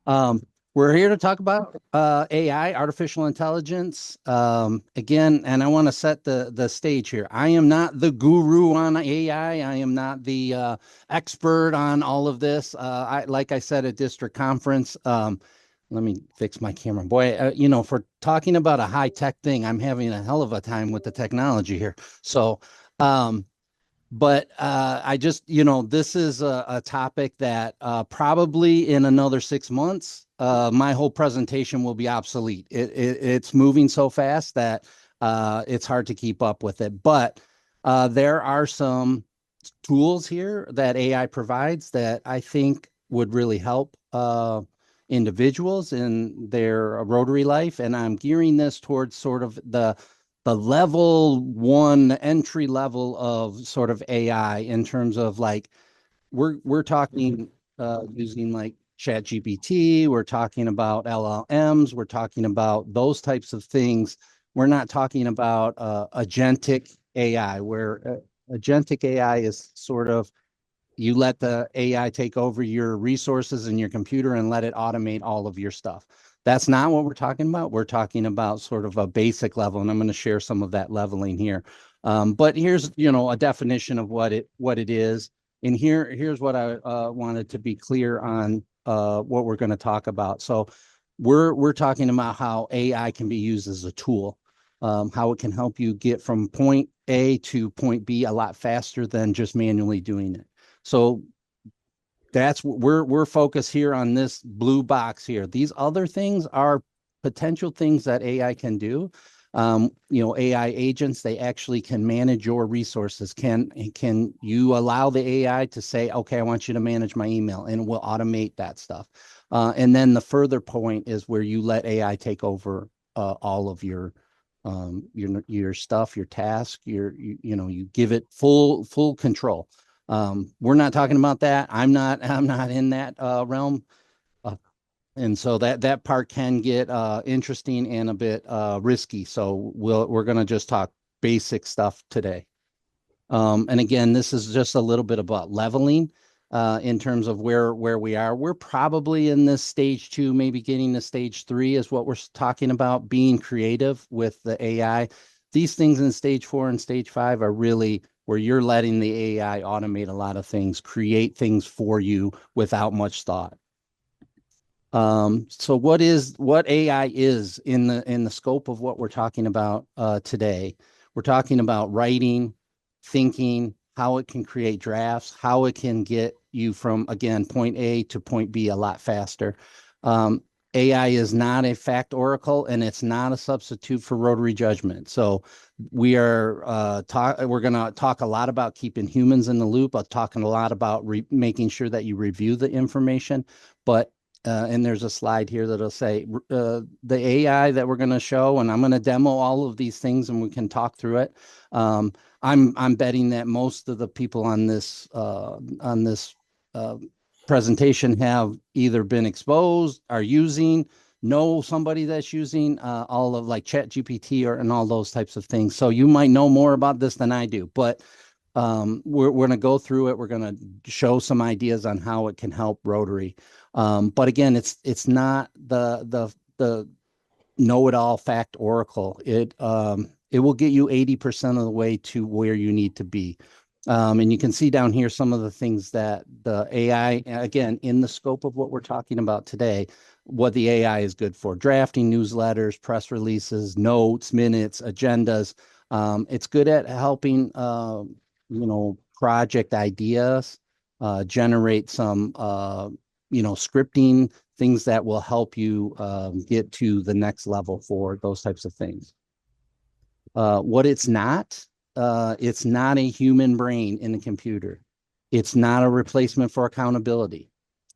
Um, we're here to talk about AI, artificial intelligence. Again, and I want to set the stage here. I am not the guru on AI. I am not the expert on all of this. Like I said at district conference. Let me fix my camera. Boy, for talking about a high tech thing, I'm having a hell of a time with the technology here. So, um, but I just, this is a topic that probably in another 6 months, my whole presentation will be obsolete. It's moving so fast that it's hard to keep up with it. But there are some tools here that AI provides that I think would really help individuals in their Rotary life. And I'm gearing this towards sort of the level one entry level of sort of AI in terms of like we're talking using like Chat GPT, we're talking about LLMs, we're talking about those types of things. We're not talking about agentic AI, where agentic AI is sort of you let the AI take over your resources in your computer and let it automate all of your stuff. That's not what we're talking about. We're talking about sort of a basic level, and I'm going to share some of that leveling here. But here's a definition of what it is, and here's what I wanted to be clear on what we're going to talk about. So we're talking about how AI can be used as a tool, how it can help you get from point A to point B a lot faster than just manually doing it. So that's what we're focused here on this blue box here. These other things are potential things that AI can do. AI agents, they actually can manage your resources. Can you allow the AI to say, okay, I want you to manage my email, and it will automate that stuff. And then the further point is where you let AI take over all of your stuff, your task, you give it full control. We're not talking about that. I'm not in that realm. Uh, and so that part can get interesting and a bit risky. So we're going to just talk basic stuff today. And again, this is just a little bit about leveling in terms of where we are. We're probably in this stage two, maybe getting to stage three is what we're talking about, being creative with the AI. These things in stage four and stage five are really where you're letting the AI automate a lot of things, create things for you without much thought. So what AI is in the scope of what we're talking about today? We're talking about writing, thinking, how it can create drafts, how it can get you from again point A to point B a lot faster. Um, AI is not a fact oracle, and it's not a substitute for rotary judgment. So we're going to talk a lot about keeping humans in the loop. I'm talking a lot about making sure that you review the information, but and there's a slide here that'll say the AI that we're going to show, and I'm going to demo all of these things, and we can talk through it. I'm betting that most of the people on this uh, presentation have either been exposed, are using, know somebody that's using all of like Chat GPT and all those types of things. So you might know more about this than I do, but we're going to go through it. We're going to show some ideas on how it can help Rotary. But again, it's not the know-it-all fact oracle. It will get you 80% of the way to where you need to be. And you can see down here some of the things that the AI, again, in the scope of what we're talking about today, what the AI is good for: drafting newsletters, press releases, notes, minutes, agendas. It's good at helping project ideas, generate some scripting, things that will help you get to the next level for those types of things. What it's not a human brain in a computer. It's not a replacement for accountability.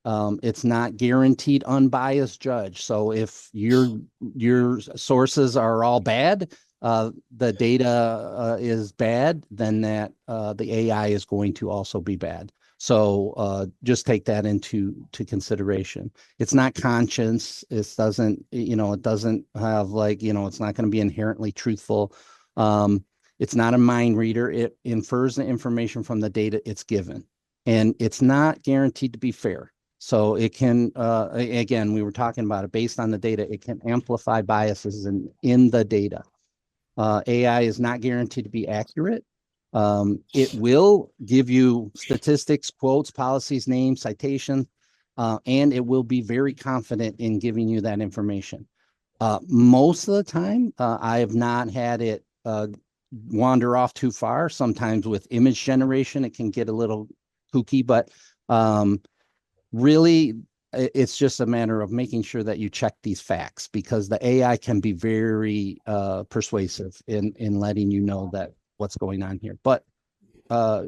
It's not guaranteed unbiased judge. So if your sources are all bad, the data is bad, then the AI is going to also be bad. So just take that into consideration. It's not conscience. It doesn't have it's not going to be inherently truthful. It's not a mind reader. It infers the information from the data it's given, and it's not guaranteed to be fair. So it can, again, we were talking about it based on the data, it can amplify biases in the data. AI is not guaranteed to be accurate. It will give you statistics, quotes, policies, names, citations, and it will be very confident in giving you that information. Most of the time, I have not had it wander off too far. Sometimes with image generation, it can get a little kooky, but really, it's just a matter of making sure that you check these facts because the AI can be very persuasive in letting you know that what's going on here. But uh,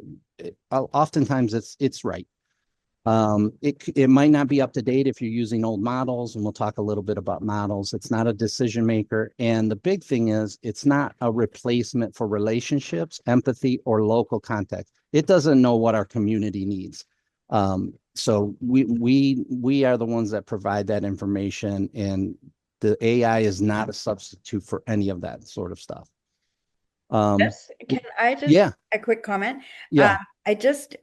oftentimes it's right. It might not be up to date if you're using old models, and we'll talk a little bit about models. It's not a decision maker, and the big thing is it's not a replacement for relationships, empathy, or local context. It doesn't know what our community needs. So we are the ones that provide that information, and the AI is not a substitute for any of that sort of stuff. Yes. Can I just Yeah, a quick comment? Um, yeah. I just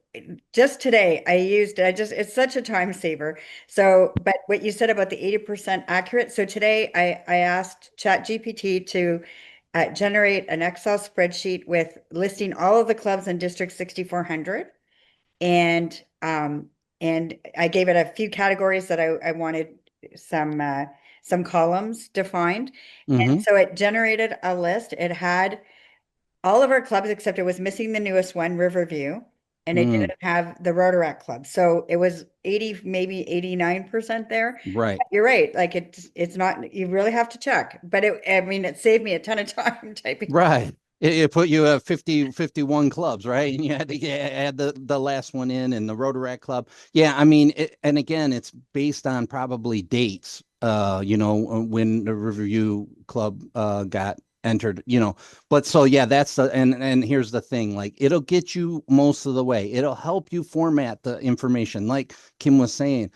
today I used I just it's such a time saver. So, but what you said about the 80% accurate. So today I asked ChatGPT to generate an Excel spreadsheet with listing all of the clubs in District 6400 and and I gave it a few categories that I wanted some uh some columns defined. And Mm-hmm. so it generated a list. It had all of our clubs except it was missing the newest one, Riverview, and it Mm, didn't have the Rotaract Club. So it was 80, maybe 89% there. right. You're right. Like it's not, you really have to check. But I mean, it saved me a ton of time typing. Right. It put you at 50, 51 clubs, right? And you had to add the last one in and the Rotaract Club. Yeah, I mean, and again, it's based on probably dates, when the Riverview Club got entered, But so yeah, that's and here's the thing, like it'll get you most of the way. It'll help you format the information. Like Kim was saying,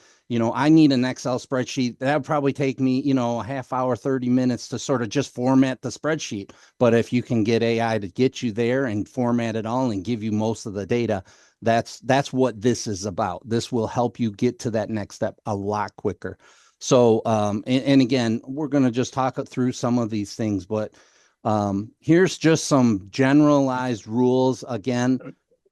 I need an Excel spreadsheet. That would probably take me, a half hour, 30 minutes to sort of just format the spreadsheet. But if you can get AI to get you there and format it all and give you most of the data, that's what this is about. This will help you get to that next step a lot quicker. So, and again, we're going to just talk through some of these things, but here's just some generalized rules. Again,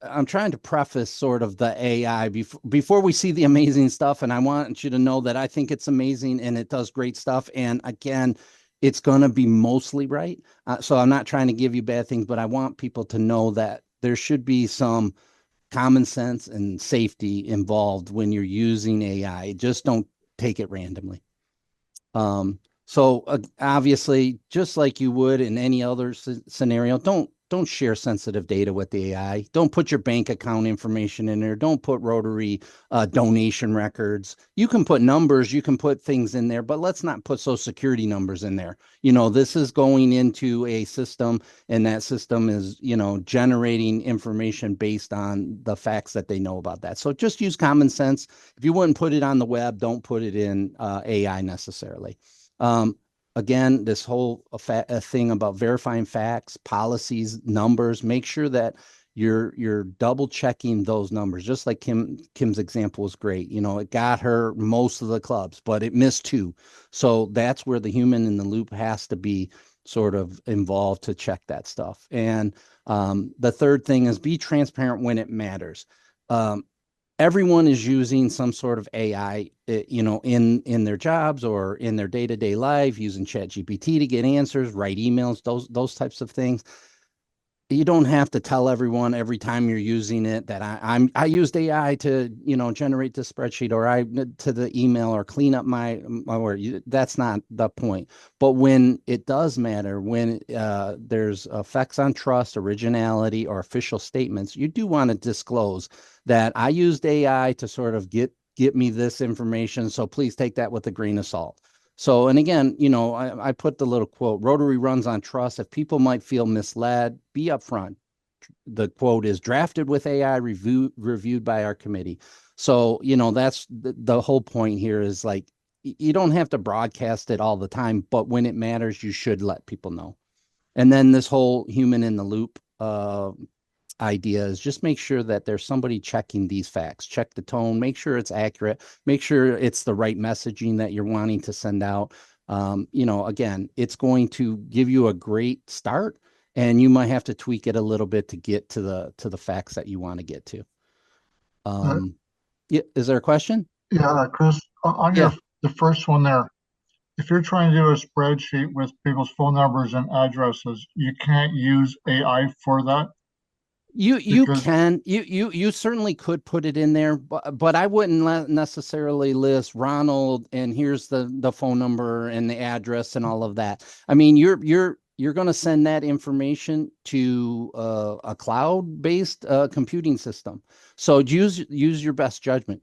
I'm trying to preface sort of the AI before we see the amazing stuff. And I want you to know that I think it's amazing and it does great stuff. And again, it's going to be mostly right. So I'm not trying to give you bad things, but I want people to know that there should be some common sense and safety involved when you're using AI. Just don't take it randomly. So obviously, just like you would in any other scenario, don't share sensitive data with the AI. Don't put your bank account information in there. Don't put Rotary donation records. You can put numbers, you can put things in there, but let's not put social security numbers in there. This is going into a system, and that system is, generating information based on the facts that they know about that. So just use common sense. If you wouldn't put it on the web, don't put it in AI necessarily. Um, Again, this whole thing about verifying facts, policies, numbers, make sure that you're double checking those numbers. Just like Kim's example was great. It got her most of the clubs, but it missed two. So that's where the human in the loop has to be sort of involved to check that stuff. And the third thing is be transparent when it matters. Um, Everyone is using some sort of AI, in their jobs or in their day-to-day life, using ChatGPT to get answers, write emails, those types of things. You don't have to tell everyone every time you're using it that I used AI to generate the spreadsheet, or I to the email, or clean up my work. That's not the point. But when it does matter, when there's effects on trust, originality, or official statements, you do want to disclose that I used AI to sort of get me this information. So please take that with a grain of salt. So, and again, I put the little quote, Rotary runs on trust. If people might feel misled, be upfront. The quote is drafted with AI, reviewed by our committee. So, that's the whole point here is like, you don't have to broadcast it all the time, but when it matters, you should let people know. And then this whole human in the loop idea is just make sure that there's somebody checking these facts, check the tone, make sure it's accurate, make sure it's the right messaging that you're wanting to send out. Again, it's going to give you a great start, and you might have to tweak it a little bit to get to the facts that you want to get to. Uh, Yeah, is there a question? yeah, Chris, on Yeah. your the first one there, if you're trying to do a spreadsheet with people's phone numbers and addresses, you can't use AI for that You because can you certainly could put it in there, but I wouldn't necessarily list Ronald and here's the phone number and the address and all of that. I mean, you're going to send that information to a cloud-based computing system. So use your best judgment.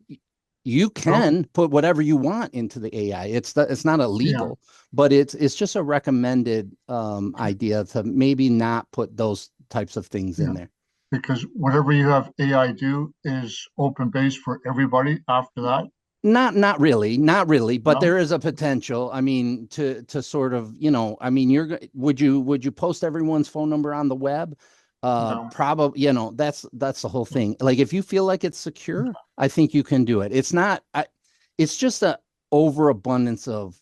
You so can put whatever you want into the AI. It's not yeah, illegal, but it's just a recommended idea to maybe not put those types of things in yeah, there. because whatever you have AI do is open base for everybody after that. Not really, but No, there is a potential. I mean, to sort of, I mean, would you post everyone's phone number on the web? no, Probably, that's the whole thing. Like if you feel like it's secure, I think you can do it. It's not, it's just a overabundance of,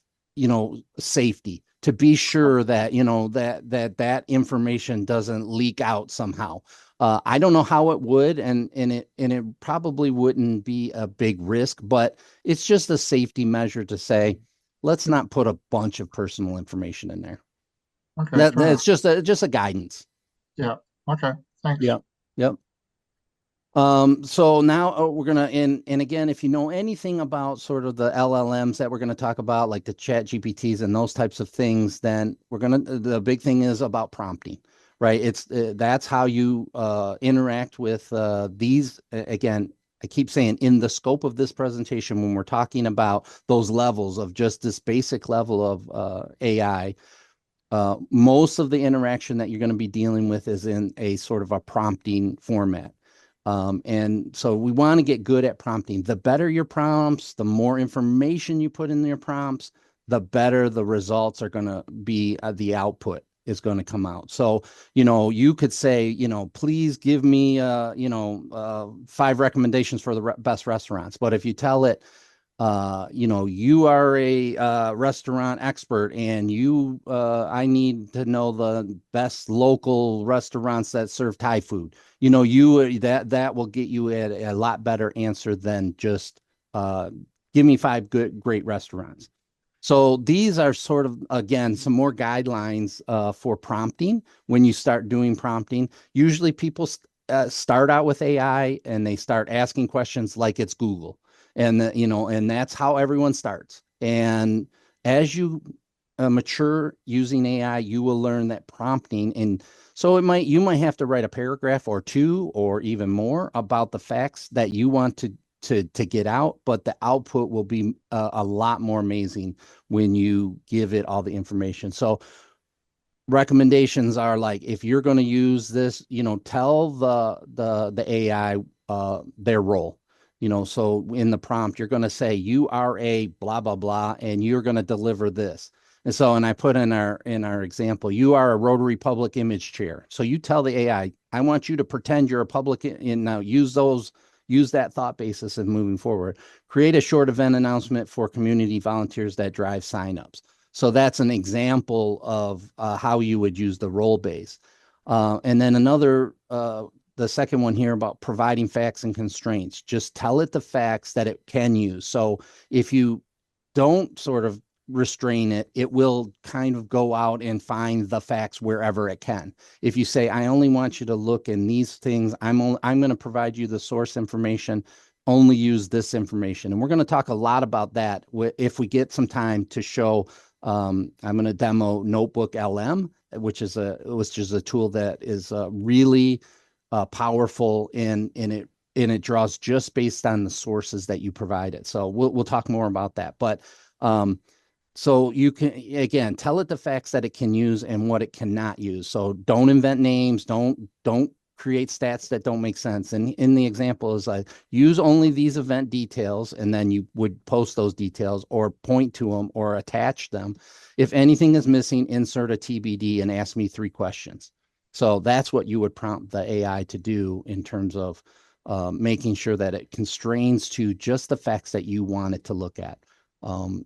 safety to be sure that, that information doesn't leak out somehow. I don't know how it would, and it probably wouldn't be a big risk, but it's just a safety measure to say, let's not put a bunch of personal information in there. okay, That's fair. just a guidance. Yeah, okay, thanks. Yep. Yep. So now we're gonna and again, if you know anything about sort of the LLMs that we're gonna talk about, like the chat GPTs and those types of things, then the big thing is about prompting, right? It's that's how you interact with these. Again, I keep saying in the scope of this presentation, when we're talking about those levels of just this basic level of AI, most of the interaction that you're going to be dealing with is in a sort of a prompting format. And so we want to get good at prompting. The better your prompts, the more information you put in your prompts, the better the results are going to be. The output is going to come out. So, you could say, please give me, 5 recommendations for the best restaurants. But if you tell it, you are a restaurant expert, and I need to know the best local restaurants that serve Thai food. That will get you a lot better answer than just uh, give me 5 great restaurants. So these are sort of, again, some more guidelines for prompting. When you start doing prompting, usually people start out with AI and they start asking questions like it's Google, and that's how everyone starts. And as you mature using AI, you will learn that prompting, and so you might have to write a paragraph or two or even more about the facts that you want to get out, but the output will be a lot more amazing when you give it all the information. So recommendations are like, if you're going to use this, tell the AI their role. So in the prompt, you're going to say you are a blah blah blah, and you're going to deliver this. And I put in our example, you are a Rotary Public Image Chair. So you tell the AI, I want you to pretend you're a public, and now use that thought basis of moving forward. Create a short event announcement for community volunteers that drive signups. So that's an example of how you would use the role base. And then the second one here about providing facts and constraints. Just tell it the facts that it can use. So if you don't sort of restrain it, it will kind of go out and find the facts wherever it can. If you say, I only want you to look in these things, I'm going to provide you the source information, only use this information. And we're going to talk a lot about that if we get some time to show. I'm going to demo Notebook LM, which is a tool that is really powerful, and it draws just based on the sources that you provided. So we'll talk more about that. But so you can, again, tell it the facts that it can use and what it cannot use. So don't invent names. Don't create stats that don't make sense. And in the example is like, use only these event details, and then you would post those details or point to them or attach them. If anything is missing, insert a TBD and ask me 3 questions. So that's what you would prompt the AI to do in terms of making sure that it constrains to just the facts that you want it to look at.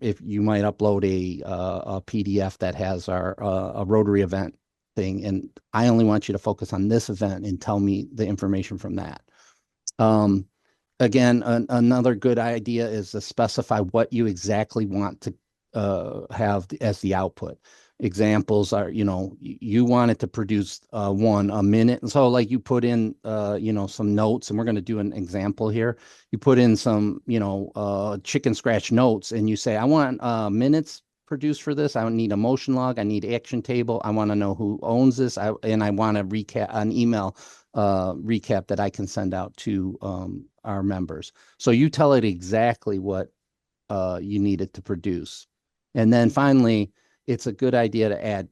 If you might upload a PDF that has our a Rotary event thing, and I only want you to focus on this event and tell me the information from that. Um, Again, another good idea is to specify what you exactly want to have as the output. Examples are, you want it to produce a minute. And so like you put in, some notes, and we're going to do an example here. You put in some, chicken scratch notes, and you say, I want minutes produced for this. I need a motion log. I need action table. I want to know who owns this. And I want to recap an email recap that I can send out to our members. So you tell it exactly what you need it to produce. And then finally, it's a good idea to add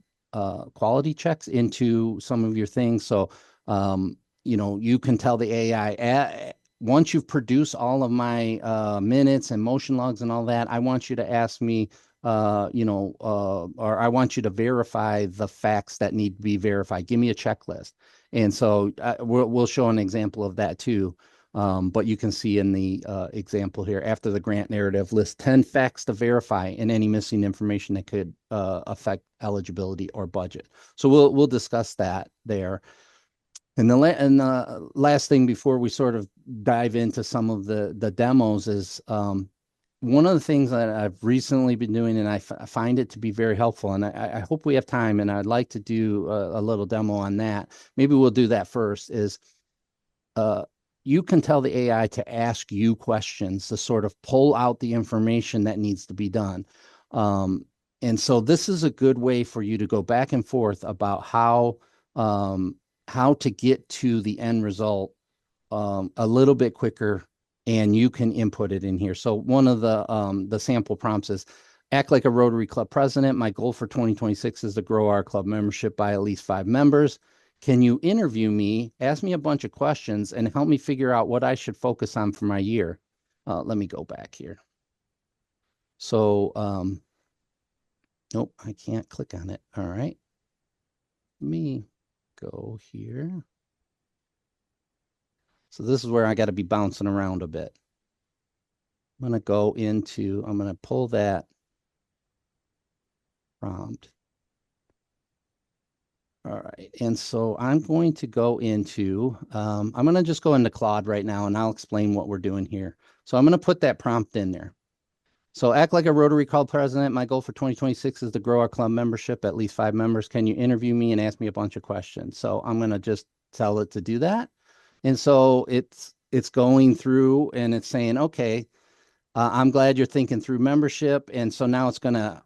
quality checks into some of your things. So, you can tell the AI, once you've produced all of my minutes and motion logs and all that, I want you to ask me, or I want you to verify the facts that need to be verified. Give me a checklist. And so we'll show an example of that too. But you can see in the example here, after the grant narrative, list 10 facts to verify and any missing information that could affect eligibility or budget. So we'll discuss that there. And the last thing before we sort of dive into some of the demos is one of the things that I've recently been doing, and I find it to be very helpful. And I hope we have time, and I'd like to do a little demo on that. Maybe we'll do that first. Is you can tell the AI to ask you questions to sort of pull out the information that needs to be done. And so this is a good way for you to go back and forth about how to get to the end result a little bit quicker, and you can input it in here. So one of the sample prompts is, act like a Rotary Club president. My goal for 2026 is to grow our club membership by at least 5 members. Can you interview me, ask me a bunch of questions, and help me figure out what I should focus on for my year? Let me go back here. So, nope, I can't click on it. All right. Let me go here. So this is where I got to be bouncing around a bit. I'm going to pull that prompt. All right. And so I'm going to go into, I'm going to just go into Claude right now, and I'll explain what we're doing here. So I'm going to put that prompt in there. So act like a Rotary Club president. My goal for 2026 is to grow our club membership at least 5 members. Can you interview me and ask me a bunch of questions? So I'm going to just tell it to do that. And so it's going through and it's saying, okay, I'm glad you're thinking through membership. And so now it's going to,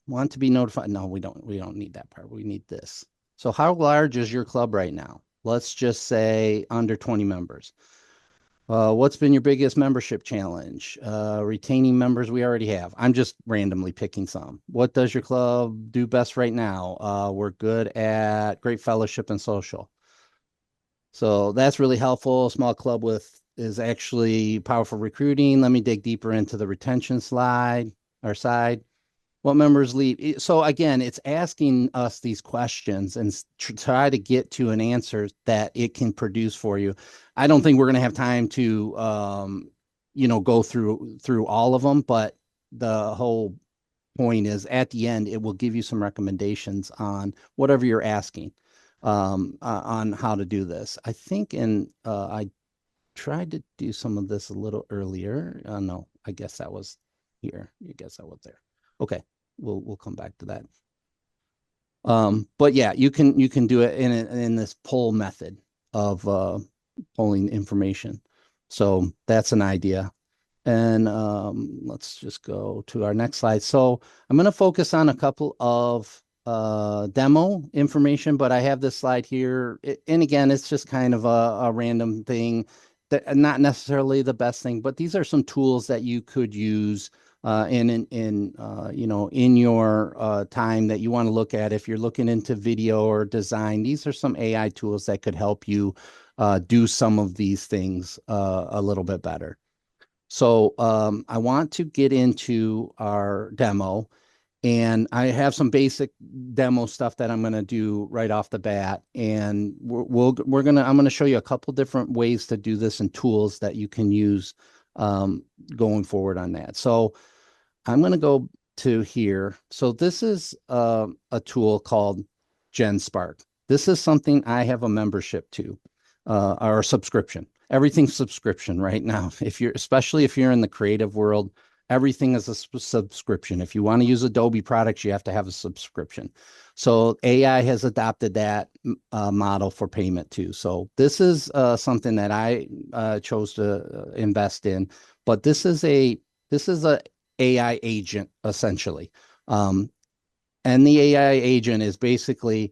want to be notified. No, we don't need that part. We need this. So how large is your club right now? Let's just say under 20 members. What's been your biggest membership challenge? Retaining members we already have. I'm just randomly picking some. What does your club do best right now? We're good at great fellowship and social. So that's really helpful. Small club is actually powerful recruiting. Let me dig deeper into the retention side. What members leave? So again, it's asking us these questions and try to get to an answer that it can produce for you. I don't think we're going to have time to, go through all of them, but the whole point is at the end, it will give you some recommendations on whatever you're asking on how to do this. I think I tried to do some of this a little earlier. No, I guess that was here. I guess that was there. Okay, we'll come back to that. But yeah, you can do it in this poll method of polling information. So that's an idea. And let's just go to our next slide. So I'm going to focus on a couple of demo information, but I have this slide here. And again, it's just kind of a random thing, that not necessarily the best thing, but these are some tools that you could use in your time that you want to look at. If you're looking into video or design, these are some AI tools that could help you do some of these things a little bit better. So I want to get into our demo. And I have some basic demo stuff that I'm going to do right off the bat. And I'm going to show you a couple different ways to do this and tools that you can use going forward on that. So I'm going to go to here. So this is a tool called GenSpark. This is something I have a membership to, or a subscription. Everything's subscription right now. Especially if you're in the creative world, everything is a subscription. If you want to use Adobe products, you have to have a subscription. So AI has adopted that model for payment too. So this is something that I chose to invest in. But this is a AI agent essentially. And the AI agent is basically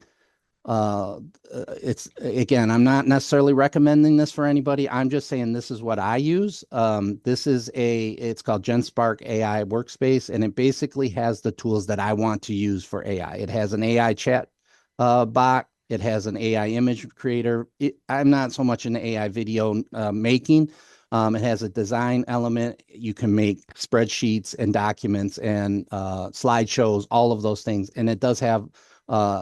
it's again, I'm not necessarily recommending this for anybody. I'm just saying this is what I use. It's called GenSpark AI Workspace, and it basically has the tools that I want to use for AI. It has an AI chat bot. It has an AI image creator. I'm not so much in AI video making. It has a design element. You can make spreadsheets and documents and slideshows, all of those things. And it does have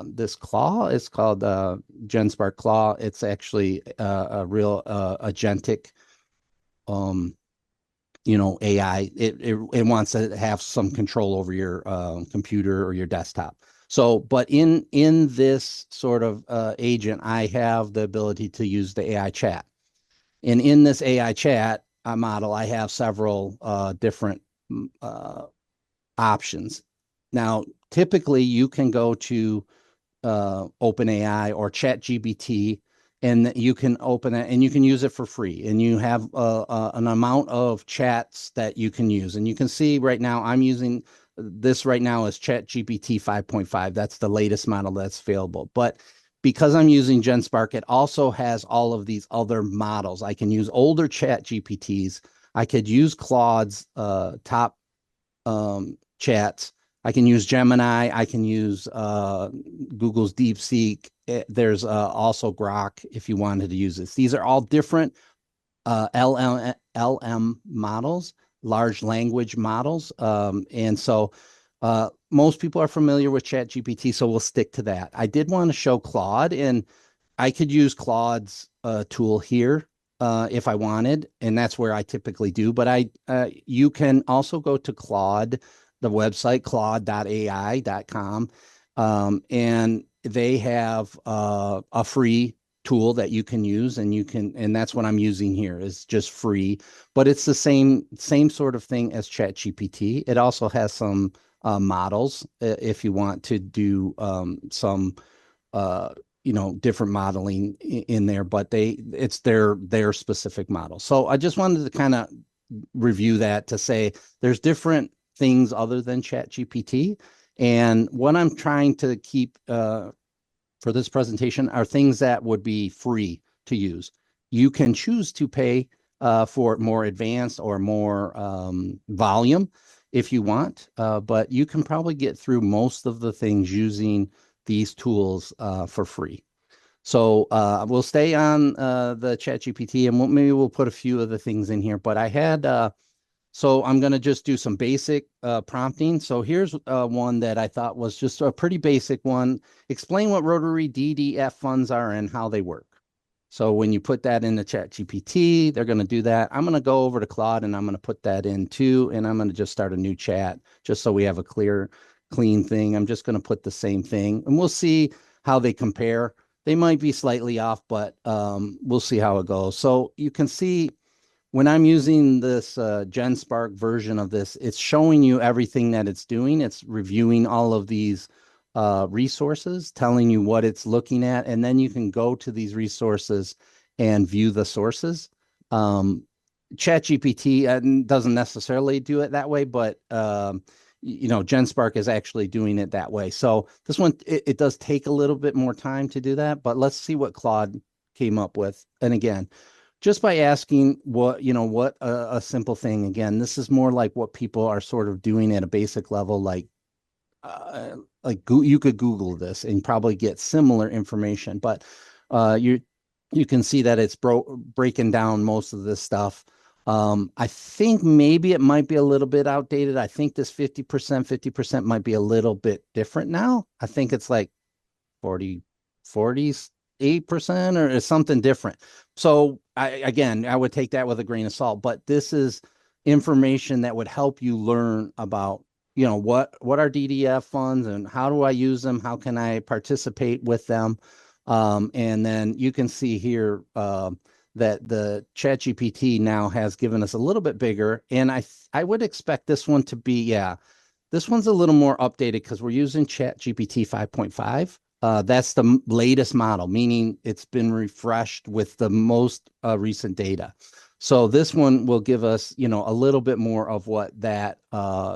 this claw. It's called GenSpark Claw. It's actually a real agentic AI. It wants to have some control over your computer or your desktop. So, but in this sort of agent, I have the ability to use the AI chat. And in this AI chat model, I have several different options. Now, typically, you can go to OpenAI or ChatGPT, and you can open it and you can use it for free. And you have an amount of chats that you can use. And you can see right now, I'm using this right now as ChatGPT 5.5. That's the latest model that's available. But because I'm using GenSpark, it also has all of these other models. I can use older ChatGPTs. I could use Claude's top chats. I can use Gemini. I can use Google's DeepSeek. There's also Grok if you wanted to use this. These are all different LM models, large language models. And so most people are familiar with ChatGPT, so we'll stick to that. I did want to show Claude, and I could use Claude's tool here if I wanted, and that's where I typically do. But you can also go to Claude, the website, claude.ai.com, and they have a free tool that you can use, and that's what I'm using here is just free, but it's the same sort of thing as ChatGPT. It also has some models if you want to do some different modeling in there, but it's their specific model. So I just wanted to kind of review that to say there's different things other than ChatGPT, and what I'm trying to keep for this presentation are things that would be free to use. You can choose to pay for more advanced or more volume if you want, but you can probably get through most of the things using these tools for free. So we'll stay on the ChatGPT, and maybe we'll put a few of the things in here. But I had so I'm going to just do some basic prompting. So here's one that I thought was just a pretty basic one. Explain what Rotary DDF funds are and how they work. So when you put that into ChatGPT, they're going to do that. I'm going to go over to Claude and I'm going to put that in too. And I'm going to just start a new chat just so we have a clean thing. I'm just going to put the same thing and we'll see how they compare. They might be slightly off, but we'll see how it goes. So you can see when I'm using this GenSpark version of this, it's showing you everything that it's doing. It's reviewing all of these resources, telling you what it's looking at, and then you can go to these resources and view the sources. ChatGPT doesn't necessarily do it that way, but GenSpark is actually doing it that way. So this one, it does take a little bit more time to do that, but let's see what Claude came up with. And again, just by asking what a simple thing, again, this is more like what people are sort of doing at a basic level, like you could Google this and probably get similar information, but you can see that it's breaking down most of this stuff. I think maybe it might be a little bit outdated. I think this 50% might be a little bit different now. I think it's like 40, 48% or something different. So I would take that with a grain of salt, but this is information that would help you learn about, what are DDF funds and how do I use them? How can I participate with them? And then you can see here, that the ChatGPT now has given us a little bit bigger, and I would expect this one to be, yeah, this one's a little more updated because we're using ChatGPT 5.5. That's the latest model, meaning it's been refreshed with the most recent data. So this one will give us, a little bit more of what that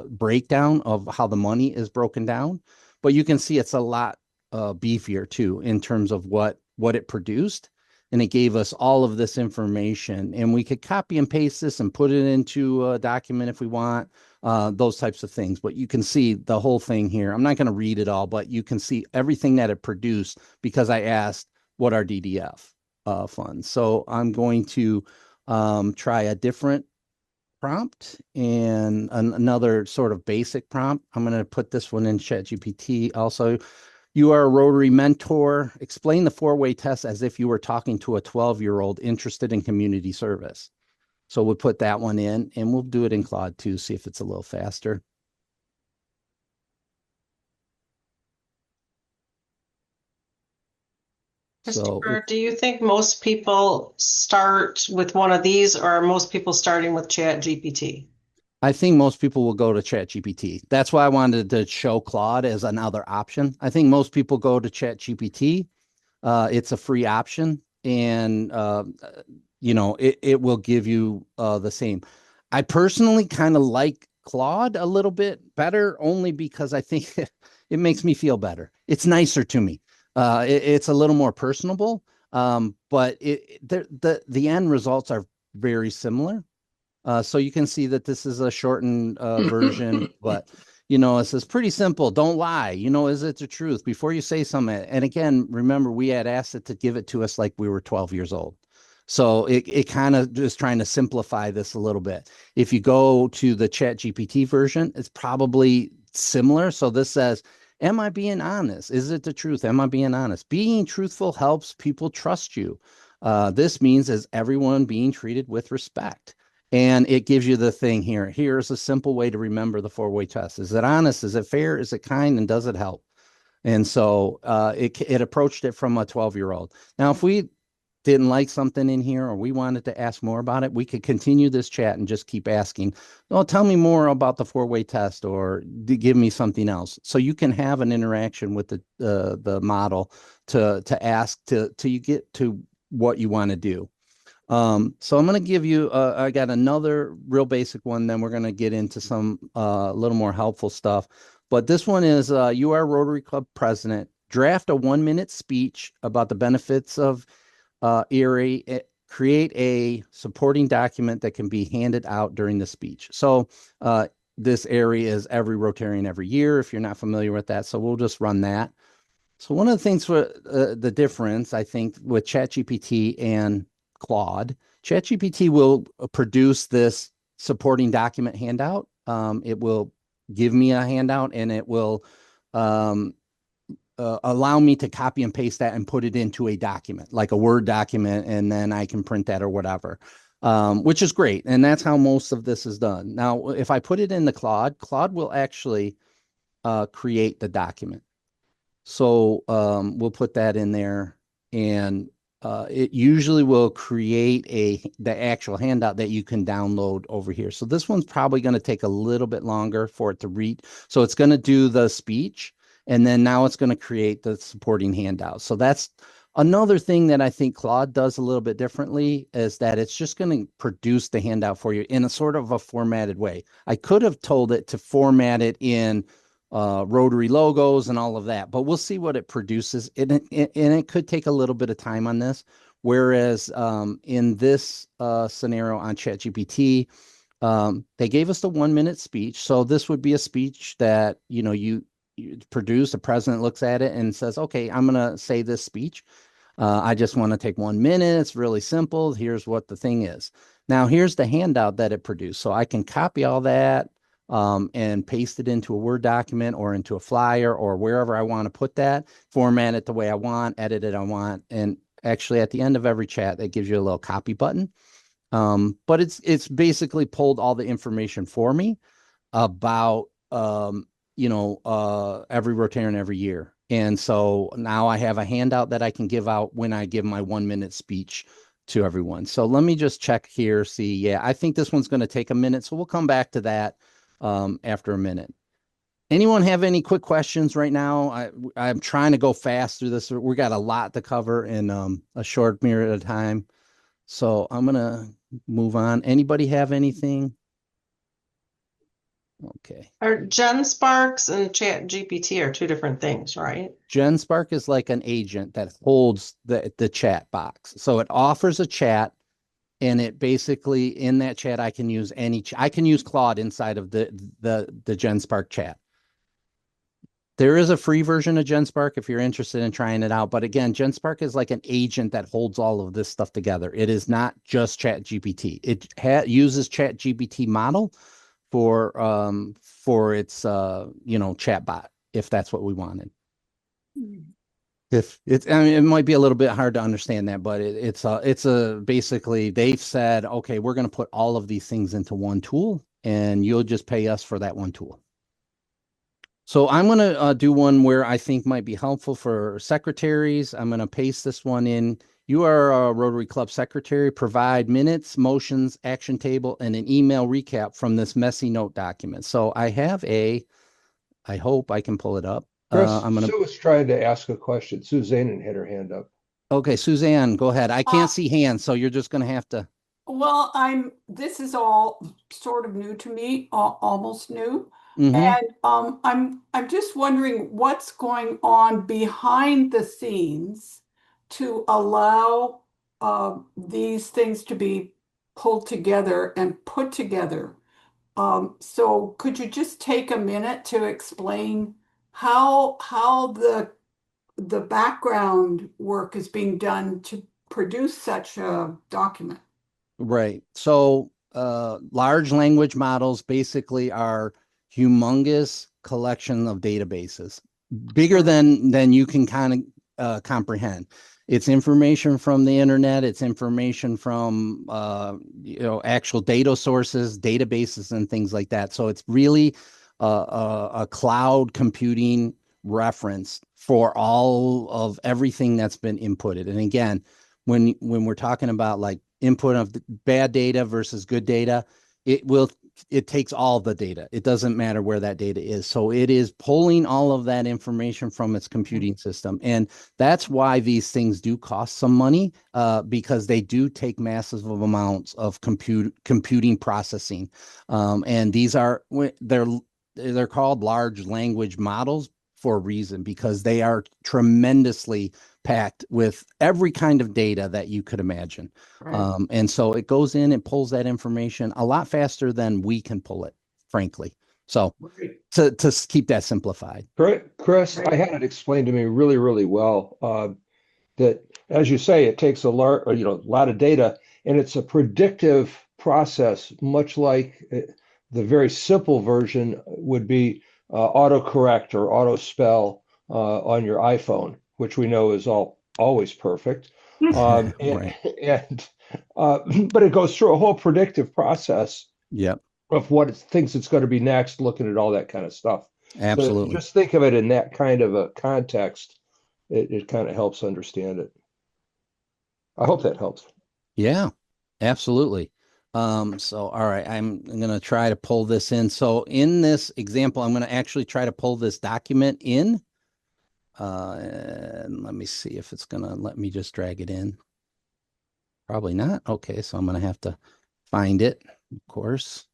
breakdown of how the money is broken down. But you can see it's a lot beefier too in terms of what it produced. And it gave us all of this information, and we could copy and paste this and put it into a document if we want, those types of things. But you can see the whole thing here. I'm not going to read it all, but you can see everything that it produced because I asked what are DDF funds. So I'm going to try a different prompt and another sort of basic prompt. I'm going to put this one in ChatGPT also. You are a Rotary mentor. Explain the four-way test as if you were talking to a 12-year-old interested in community service. So we'll put that one in, and we'll do it in Claude too, see if it's a little faster. So Christopher, do you think most people start with one of these, or are most people starting with Chat GPT? I think most people will go to ChatGPT. That's why I wanted to show Claude as another option. I think most people go to ChatGPT. It's a free option, and it will give you the same. I personally kind of like Claude a little bit better, only because I think it makes me feel better. It's nicer to me. It's a little more personable, but the end results are very similar. So you can see that this is a shortened version, but it says pretty simple. Don't lie. Is it the truth before you say something? And again, remember, we had asked it to give it to us like we were 12 years old. So it kind of just trying to simplify this a little bit. If you go to the Chat GPT version, it's probably similar. So this says, am I being honest? Is it the truth? Am I being honest? Being truthful helps people trust you. This means is everyone being treated with respect. And it gives you the thing here. Here's a simple way to remember the four-way test. Is it honest? Is it fair? Is it kind? And does it help? And so it approached it from a 12-year-old. Now, if we didn't like something in here or we wanted to ask more about it, we could continue this chat and just keep asking, oh, tell me more about the four-way test or give me something else. So you can have an interaction with the model to ask till you get to what you want to do. So I'm going to give you, I got another real basic one, then we're going to get into some little more helpful stuff. But this one is, you are Rotary Club president. Draft a 1-minute speech about the benefits of Erie. Create a supporting document that can be handed out during the speech. So this area is every Rotarian every year, if you're not familiar with that. So we'll just run that. So one of the things for the difference, I think, with ChatGPT and Claude, ChatGPT will produce this supporting document handout. It will give me a handout, and it will allow me to copy and paste that and put it into a document, like a Word document, and then I can print that or whatever, which is great. And that's how most of this is done. Now, if I put it in the Claude will actually create the document. So we'll put that in there, and it usually will create the actual handout that you can download over here. So this one's probably going to take a little bit longer for it to read. So it's going to do the speech, and then now it's going to create the supporting handout. So that's another thing that I think Claude does a little bit differently, is that it's just going to produce the handout for you in a sort of a formatted way. I could have told it to format it in Rotary logos and all of that, but we'll see what it produces. And it could take a little bit of time on this. Whereas in this scenario on ChatGPT, they gave us the 1-minute speech. So this would be a speech that, you produce, the president looks at it and says, okay, I'm going to say this speech. I just want to take 1 minute. It's really simple. Here's what the thing is. Now here's the handout that it produced. So I can copy all that and paste it into a Word document or into a flyer or wherever I want to put that, format it the way I want, edit it I want. And actually at the end of every chat, that gives you a little copy button. But it's basically pulled all the information for me about every Rotarian every year. And so now I have a handout that I can give out when I give my 1 minute speech to everyone. So let me just check here, see. Yeah, I think this one's going to take a minute. So we'll come back to that after a minute. Anyone have any quick questions right now? I'm trying to go fast through this. We got a lot to cover in a short period of time. So I'm going to move on. Anybody have anything? Okay. Are GenSparks and ChatGPT are two different things, right? GenSpark is like an agent that holds the chat box. So it offers a chat, and it basically in that chat I can use I can use Claude inside of the GenSpark chat. There is a free version of GenSpark if you're interested in trying it out. But again, GenSpark is like an agent that holds all of this stuff together. It is not just ChatGPT. It uses ChatGPT model for its chatbot, if that's what we wanted. If it's, I mean, it might be a little bit hard to understand that, but it's basically they've said, okay, we're going to put all of these things into one tool, and you'll just pay us for that one tool. So I'm going to do one where I think might be helpful for secretaries. I'm going to paste this one in. You are a Rotary Club secretary. Provide minutes, motions, action table, and an email recap from this messy note document. So I have I hope I can pull it up. Chris, I'm going to. Sue was trying to ask a question. Suzanne had her hand up. Okay, Suzanne, go ahead. I can't see hands, so you're just going to have to. Well, this is all sort of new to me, almost new. Mhm. And I'm just wondering what's going on behind the scenes to allow these things to be pulled together and put together. So could you just take a minute to explain how the background work is being done to produce such a document? Right. So large language models basically are humongous collection of databases, bigger than you can kind of comprehend. It's information from the internet. It's information from actual data sources, databases, and things like that. So it's really a cloud computing reference for all of everything that's been inputted. And again, when we're talking about like input of bad data versus good data, it takes all the data. It doesn't matter where that data is. So it is pulling all of that information from its computing system. And that's why these things do cost some money, because they do take massive amounts of computing processing. And they're called large language models for a reason, because they are tremendously packed with every kind of data that you could imagine. Right. And so it goes in and pulls that information a lot faster than we can pull it, frankly. So to keep that simplified. Chris, I had it explained to me really, really well. That, as you say, it takes a lot of data, and it's a predictive process, much like the very simple version would be autocorrect or auto spell on your iPhone, which we know is always perfect. Right. But it goes through a whole predictive process Yep. of what it thinks it's going to be next, looking at all that kind of stuff. Absolutely. So just think of it in that kind of a context. It kind of helps understand it. I hope that helps. Yeah, absolutely. So all right, I'm going to try to pull this in. So in this example, I'm going to actually try to pull this document in. And let me see if it's going to let me just drag it in. Probably not. Okay, so I'm going to have to find it, of course.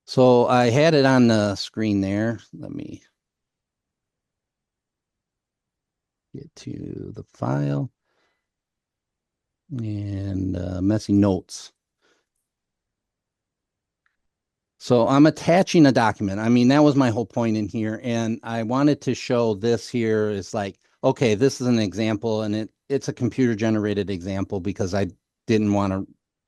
So I had it on the screen there. Let me get to the file and messy notes. So I'm attaching a document. I mean, that was my whole point in here. And I wanted to show this here is like, okay, this is an example, and it's a computer generated example because I didn't want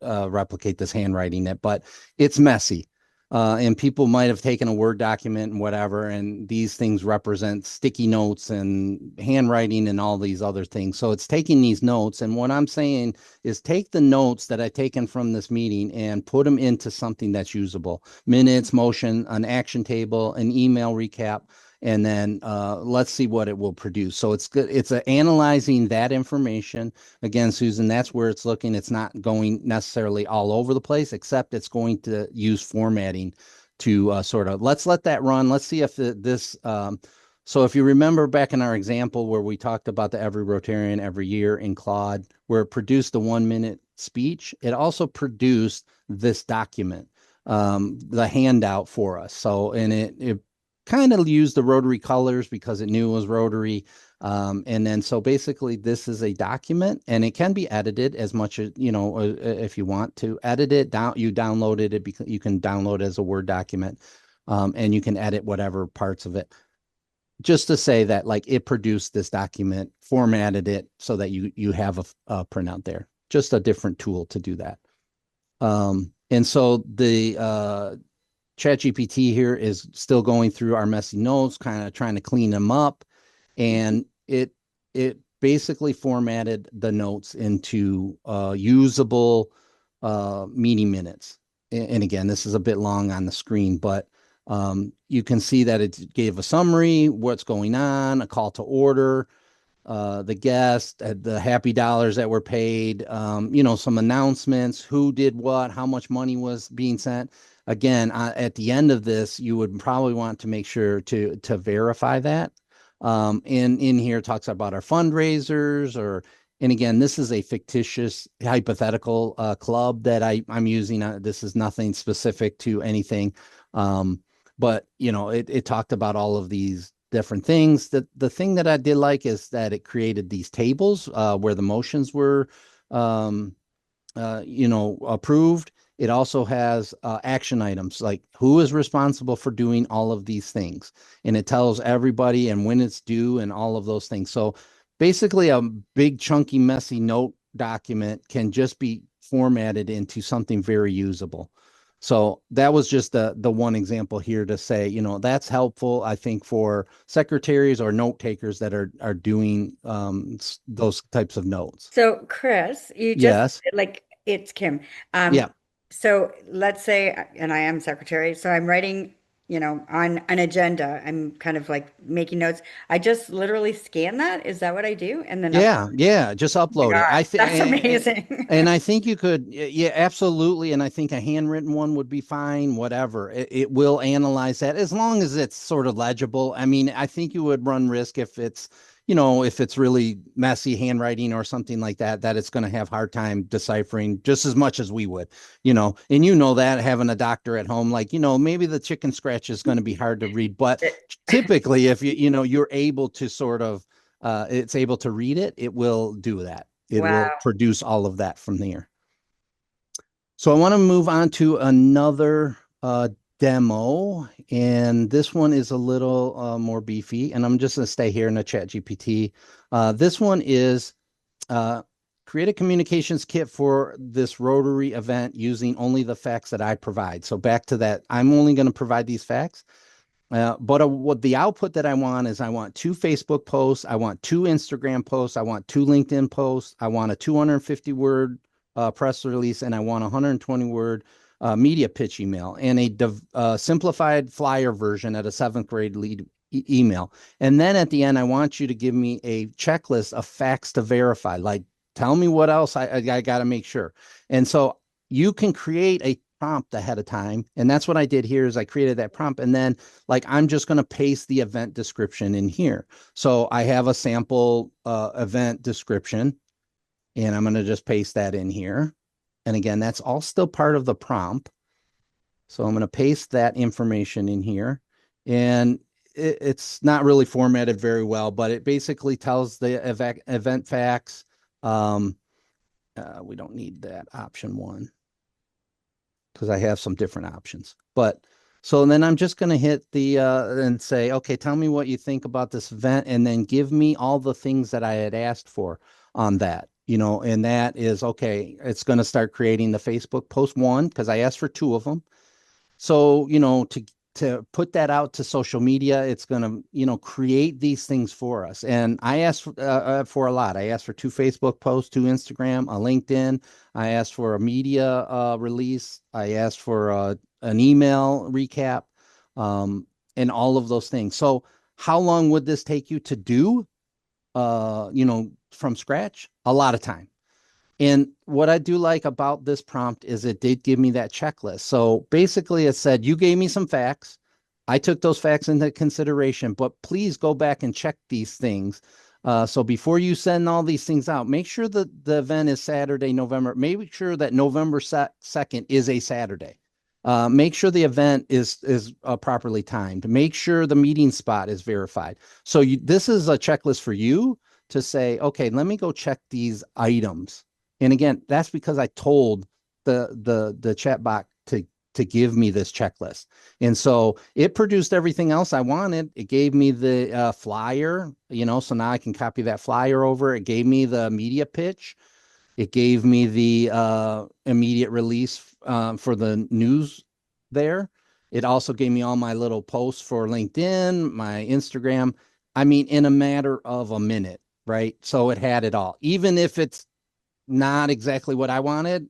to replicate this handwriting it, but it's messy. And people might have taken a Word document and whatever, and these things represent sticky notes and handwriting and all these other things. So it's taking these notes. And what I'm saying is take the notes that I've taken from this meeting and put them into something that's usable. Minutes, motion, an action table, an email recap, and then let's see what it will produce. So it's good. It's analyzing that information. Again, Susan, that's where it's looking. It's not going necessarily all over the place, except it's going to use formatting to sort of, let's let that run. Let's see if this, so if you remember back in our example where we talked about the every Rotarian every year in Claude, where it produced the 1 minute speech, it also produced this document, the handout for us. So, and it kind of used the Rotary colors because it knew it was Rotary. And then, so basically this is a document and it can be edited as much as, if you want to edit it down, you downloaded it because you can download it as a Word document, and you can edit whatever parts of it. Just to say that like it produced this document, formatted it so that you have a printout there, just a different tool to do that. And so the, ChatGPT here is still going through our messy notes, kind of trying to clean them up. And it basically formatted the notes into usable meeting minutes. And again, this is a bit long on the screen, but you can see that it gave a summary, what's going on, a call to order, the guest, the happy dollars that were paid, some announcements, who did what, how much money was being sent. Again, at the end of this, you would probably want to make sure to verify that. And in here talks about our fundraisers, and again, this is a fictitious hypothetical club that I'm using. This is nothing specific to anything. But it talked about all of these different things. The thing that I did like is that it created these tables where the motions were approved. It also has action items like who is responsible for doing all of these things. And it tells everybody and when it's due and all of those things. So basically a big chunky messy note document can just be formatted into something very usable. So that was just the one example here to say, that's helpful, I think, for secretaries or note takers that are doing those types of notes. So Chris, you just Yes. like it's Kim. Yeah. So let's say, and I am secretary, so I'm writing, on an agenda. I'm kind of like making notes. I just literally scan that. Is that what I do? And then Yeah, just upload it. I think that's amazing. and I think you could, yeah, absolutely. And I think a handwritten one would be fine, whatever. It will analyze that as long as it's sort of legible. I mean, I think you would run risk if it's, if it's really messy handwriting or something like that, that it's going to have hard time deciphering just as much as we would, and that having a doctor at home, like, maybe the chicken scratch is going to be hard to read, but typically if you're able to sort of, it's able to read it, it will do that. It Wow. will produce all of that from there. So I want to move on to another demo, and this one is a little more beefy, and I'm just going to stay here in the ChatGPT. This one is create a communications kit for this Rotary event using only the facts that I provide. So back to that, I'm only going to provide these facts. But what the output that I want is I want 2 Facebook posts, I want 2 Instagram posts, I want 2 LinkedIn posts, I want a 250 word press release, and I want a 120 word media pitch email and a simplified flyer version at a 7th grade lead email. And then at the end, I want you to give me a checklist of facts to verify, like tell me what else I got to make sure. And so you can create a prompt ahead of time. And that's what I did here is I created that prompt. And then like, I'm just going to paste the event description in here. So I have a sample event description, and I'm going to just paste that in here. And again, that's all still part of the prompt. So I'm going to paste that information in here, and it's not really formatted very well, but it basically tells the event facts. We don't need that option 1. Because I have some different options. But so then I'm just going to hit the and say, okay, tell me what you think about this event, and then give me all the things that I had asked for. on that, and that is okay. It's going to start creating the Facebook post one because I asked for two of them. So, to put that out to social media, it's going to, create these things for us. And I asked for a lot. I asked for two Facebook posts, two Instagram, a LinkedIn. I asked for a media release. I asked for an email recap, and all of those things. So how long would this take you to do, from scratch? A lot of time. And what I do like about this prompt is it did give me that checklist. So basically it said, you gave me some facts. I took those facts into consideration, but please go back and check these things. So before you send all these things out, make sure that the event is Saturday, November. Make sure that November 2nd is a Saturday. Make sure the event is properly timed. Make sure the meeting spot is verified. So this is a checklist for you to say, okay, let me go check these items. And again, that's because I told the chat bot to give me this checklist. And so it produced everything else I wanted. It gave me the flyer, so now I can copy that flyer over. It gave me the media pitch. It gave me the immediate release for the news there. It also gave me all my little posts for LinkedIn, my Instagram. I mean, in a matter of a minute, right? So it had it all. Even if it's not exactly what I wanted,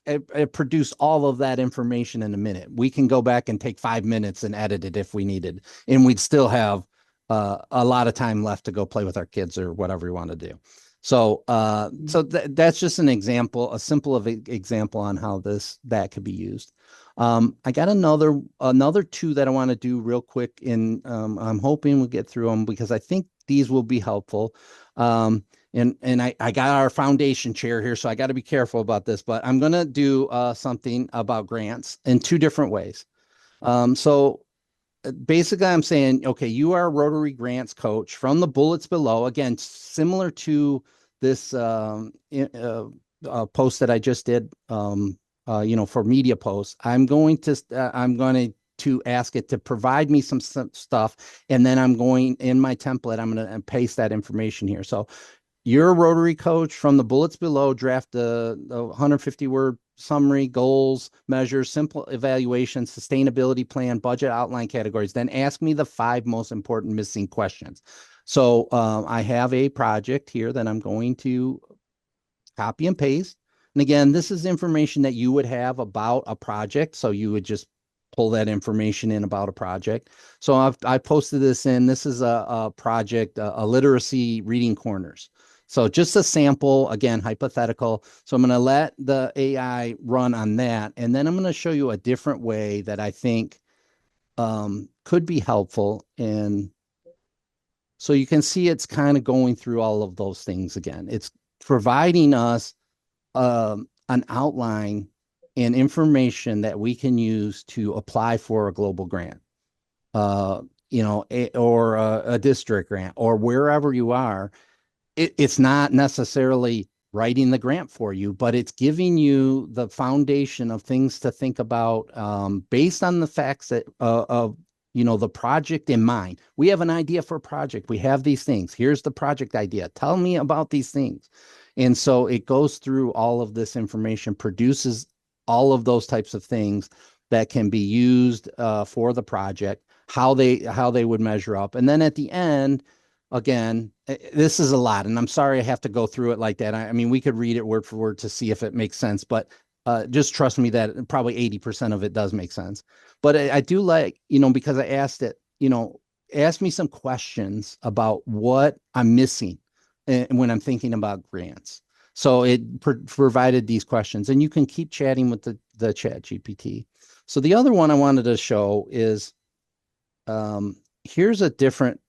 it produced all of that information in a minute. We can go back and take 5 minutes and edit it if we needed, and we'd still have a lot of time left to go play with our kids or whatever we want to do. So, that's just an example, a simple of example on how that could be used. I got another two that I want to do real quick, and I'm hoping we'll get through them because I think these will be helpful. And I got our foundation chair here, so I got to be careful about this, but I'm going to do something about grants in two different ways. So basically I'm saying, okay, you are a Rotary grants coach from the bullets below. Again, similar to this post that I just did, for media posts. I'm going to ask it to provide me some stuff, and then I'm going in my template, I'm going to paste that information here. So you're a Rotary coach from the bullets below, draft the 150-word summary, goals, measures, simple evaluation, sustainability plan, budget outline categories. Then ask me the 5 most important missing questions. So I have a project here that I'm going to copy and paste. And again, this is information that you would have about a project. So you would just pull that information in about a project. So I posted this in. This is a project, a literacy reading corners. So just a sample, again, hypothetical. So I'm going to let the AI run on that. And then I'm going to show you a different way that I think could be helpful. And so you can see it's kind of going through all of those things again. It's providing us an outline and information that we can use to apply for a global grant, or a district grant, or wherever you are. It's not necessarily writing the grant for you, but it's giving you the foundation of things to think about based on the facts that of the project in mind. We have an idea for a project. We have these things. Here's the project idea. Tell me about these things. And so it goes through all of this information, produces all of those types of things that can be used for the project, how they would measure up. And then at the end, again, this is a lot, and I'm sorry I have to go through it like that. I mean, we could read it word for word to see if it makes sense, but just trust me that probably 80% of it does make sense. But I do like, because I asked it, ask me some questions about what I'm missing when I'm thinking about grants. So it provided these questions, and you can keep chatting with the chat GPT. So the other one I wanted to show is here's a different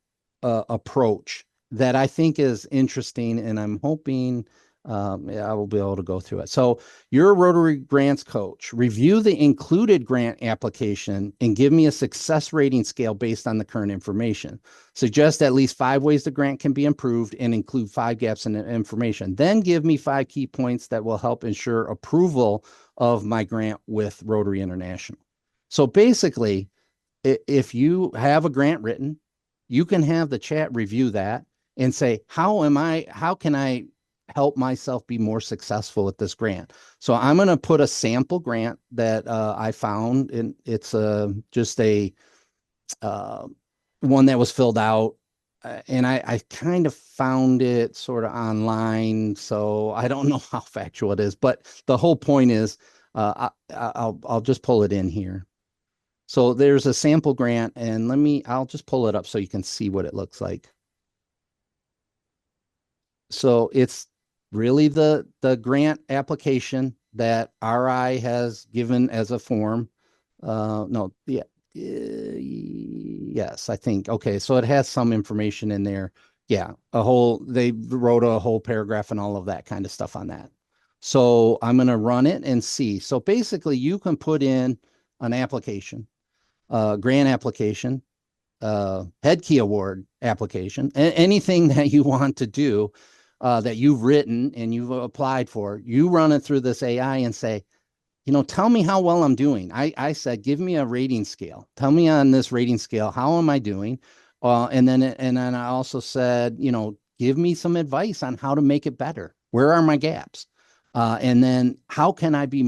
approach that I think is interesting, and I'm hoping I will be able to go through it. So you're a Rotary grants coach. Review the included grant application and give me a success rating scale based on the current information. Suggest at least 5 ways the grant can be improved and include 5 gaps in the information. Then give me 5 key points that will help ensure approval of my grant with Rotary International. So basically, if you have a grant written, you can have the chat review that and say, how can I help myself be more successful with this grant. So I'm going to put a sample grant that I found, and it's just a one that was filled out. And I kind of found it sort of online, so I don't know how factual it is, but the whole point is, I'll just pull it in here. So there's a sample grant, and I'll just pull it up so you can see what it looks like. So it's really the grant application that RI has given as a form. No, yeah, yes, I think. Okay, so it has some information in there. Yeah, they wrote a whole paragraph and all of that kind of stuff on that. So I'm going to run it and see. So basically, you can put in an application, grant application, head key award application, anything that you want to do, that you've written and you've applied for, you run it through this AI and say, tell me how well I'm doing. I said, give me a rating scale. Tell me on this rating scale, how am I doing? And then I also said, give me some advice on how to make it better. Where are my gaps? And then how can I be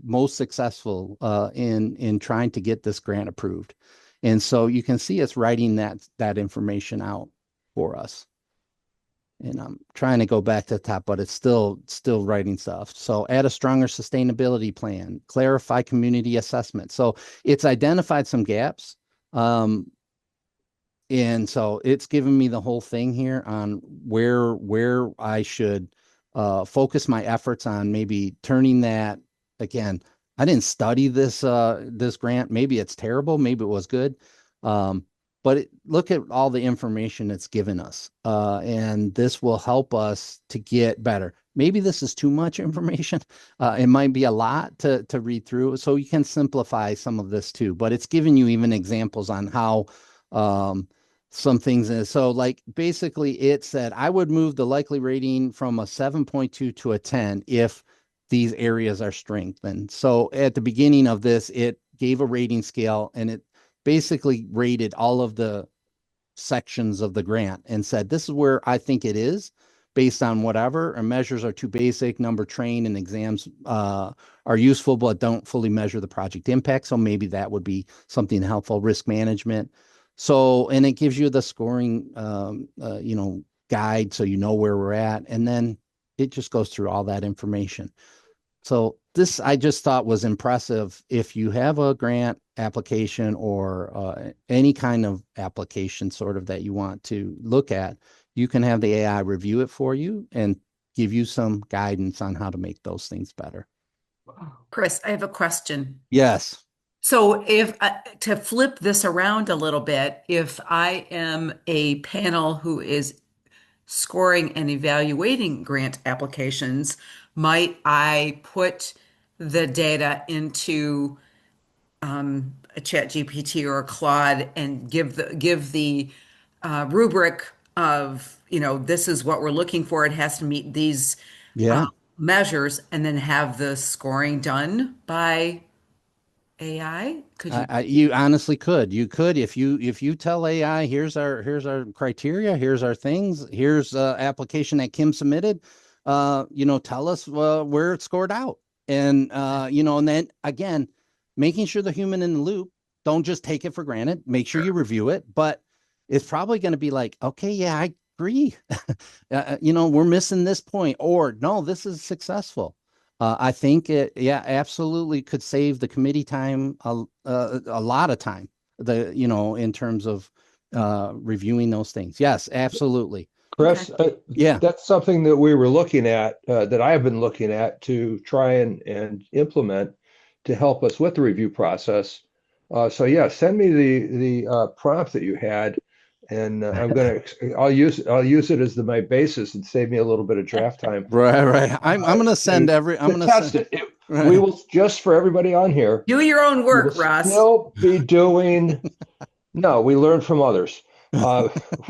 most successful in trying to get this grant approved? And so you can see it's writing that information out for us. And I'm trying to go back to the top, but it's still writing stuff. So add a stronger sustainability plan, clarify community assessment. So it's identified some gaps. And so it's given me the whole thing here on where I should focus my efforts on, maybe turning that. Again, I didn't study this grant. Maybe it's terrible, maybe it was good. But look at all the information it's given us, and this will help us to get better. Maybe this is too much information. It might be a lot to read through, so you can simplify some of this too. But it's giving you even examples on how some things is. So like basically it said, I would move the likely rating from a 7.2 to a 10 if these areas are strengthened. So at the beginning of this, it gave a rating scale, and it basically rated all of the sections of the grant and said, this is where I think it is based on whatever, and measures are too basic, number trained, and exams are useful, but don't fully measure the project impact. So maybe that would be something helpful. Risk management. So, and it gives you the scoring, guide, so you know where we're at. And then it just goes through all that information. So this, I just thought was impressive. If you have a grant application or any kind of application sort of that you want to look at, you can have the AI review it for you and give you some guidance on how to make those things better. Chris, I have a question. Yes. So if to flip this around a little bit, if I am a panel who is scoring and evaluating grant applications, might I put the data into a Chat GPT or a Claude and give the rubric of, this is what we're looking for. It has to meet these Yeah. measures, and then have the scoring done by AI? Could you? You honestly could. You could, if you tell AI, here's our criteria, here's our things, here's application that Kim submitted. Tell us where it scored out, and and then again, making sure the human in the loop. Don't just take it for granted. Make sure you review it, but it's probably going to be like, okay, yeah, I agree. We're missing this point, or no, this is successful. I think it, yeah, absolutely could save the committee time a lot of time. In terms of reviewing those things. Yes, absolutely. Chris, Yeah. that's something that we were looking at, that I have been looking at to try and implement to help us with the review process. So yeah, send me the prompt that you had, and I'll use it as my basis and save me a little bit of draft time. Right. I'm gonna send I'm gonna test send it. right. We will, just for everybody on here, Do your own we work, will Ross. still be doing. No, we learn from others.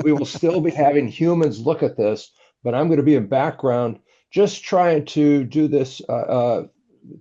We will still be having humans look at this, but I'm going to be in background just trying to do this,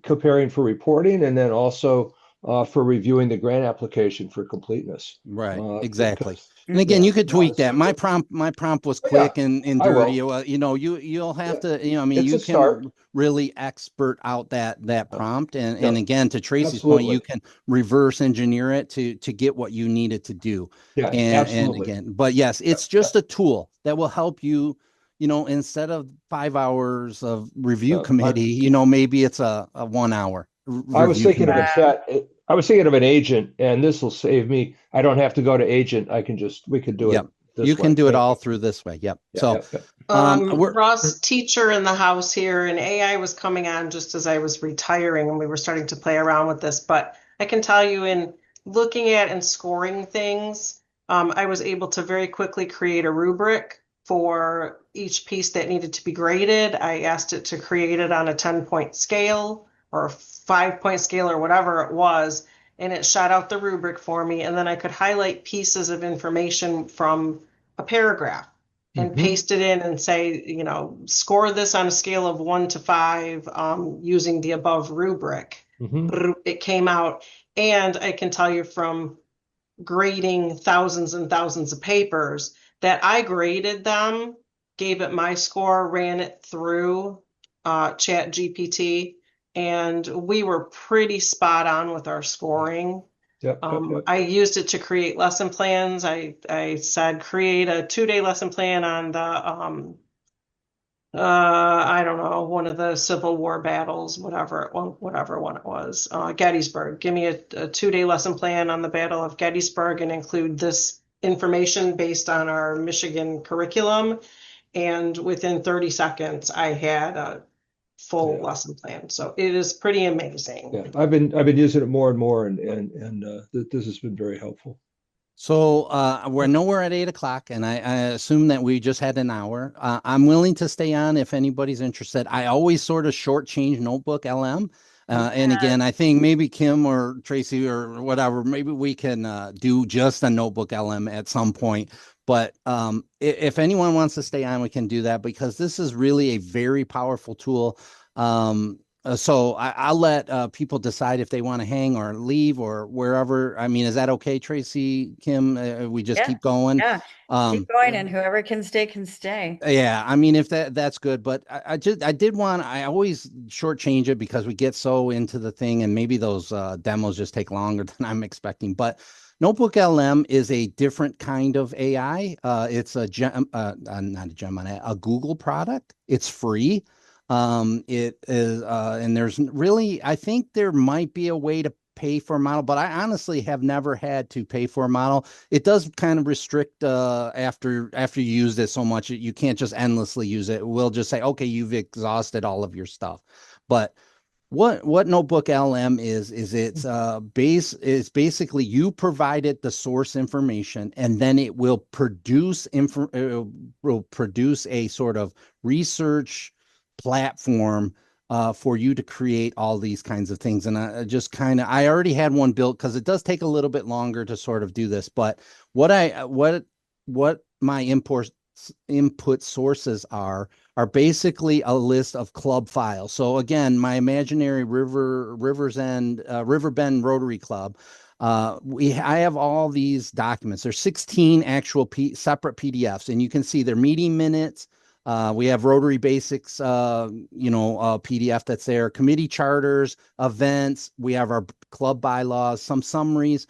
comparing for reporting, and then also for reviewing the grant application for completeness. Right. Exactly. And again, Yeah. you could No, tweak it's that. My prompt was Oh, yeah, quick and I will. dirty. You know, you'll have Yeah. to, you know, I mean, It's you a start. can really expert out that Yeah. prompt. And Yeah. again, to Tracy's point, you Absolutely. can reverse engineer it to get what you need it to do. Yeah, And absolutely. again, but yes, Yeah. it's just a tool that will help you, you know, instead of 5 hours of review Yeah. committee, you know, maybe it's a 1 hour I was review thinking of a committee. chat. I was thinking of an agent, and this will save me. I don't have to go to agent. we could do it Yep. You this can way. do it Thank all you. through this way. Yep. Yeah, So, yeah, yeah. we're, Russ, teacher in the house here, and AI was coming on just as I was retiring, and we were starting to play around with this. But I can tell you, in looking at and scoring things, I was able to very quickly create a rubric for each piece that needed to be graded. I asked it to create it on a 10-point scale or a 5-point scale or whatever it was, and it shot out the rubric for me. And then I could highlight pieces of information from a paragraph and Mhm. paste it in and say, score this on a scale of 1 to 5 using the above rubric. Mhm. It came out. And I can tell you from grading thousands and thousands of papers that I graded them, gave it my score, ran it through Chat GPT, and we were pretty spot on with our scoring. Yep, yep, yep. I used it to create lesson plans. I said create a 2-day lesson plan on the I don't know, one of the Civil War battles, whatever one it was, Gettysburg. Give me a 2-day lesson plan on the Battle of Gettysburg and include this information based on our Michigan curriculum. And within 30 seconds, I had a full Yeah. lesson plan. So it is pretty amazing. Yeah, I've been using it more and more, and this has been very helpful. So I know we're at 8 o'clock, and I assume that we just had an hour. I'm willing to stay on if anybody's interested. I always sort of shortchange Notebook LM. And again, I think maybe Kim or Tracy or whatever, maybe we can do just a Notebook LM at some point. But if anyone wants to stay on, we can do that because this is really a very powerful tool. So I'll let people decide if they want to hang or leave or wherever. I mean, is that okay, Tracy, Kim? We just Yeah, keep going. yeah. Keep going, and whoever can stay can stay. Yeah, I mean, if that's good, but I did want, I always shortchange it because we get so into the thing, and maybe those demos just take longer than I'm expecting. But Notebook LM is a different kind of AI. It's not a Gemini, a Google product. It's free. It is, and there's really, I think there might be a way to pay for a model, but I honestly have never had to pay for a model. It does kind of restrict after you use it so much, you can't just endlessly use it. We'll just say, okay, you've exhausted all of your stuff. But what Notebook LM is it's base is basically you provided the source information, and then it will produce a sort of research platform for you to create all these kinds of things. And I just kind of, I already had one built because it does take a little bit longer to sort of do this. But what my input sources are basically a list of club files. So again, my imaginary Riverbend Rotary Club. I have all these documents. There's 16 actual separate PDFs, and you can see their meeting minutes. We have Rotary Basics, PDF that's there, committee charters, events. We have our club bylaws, some summaries,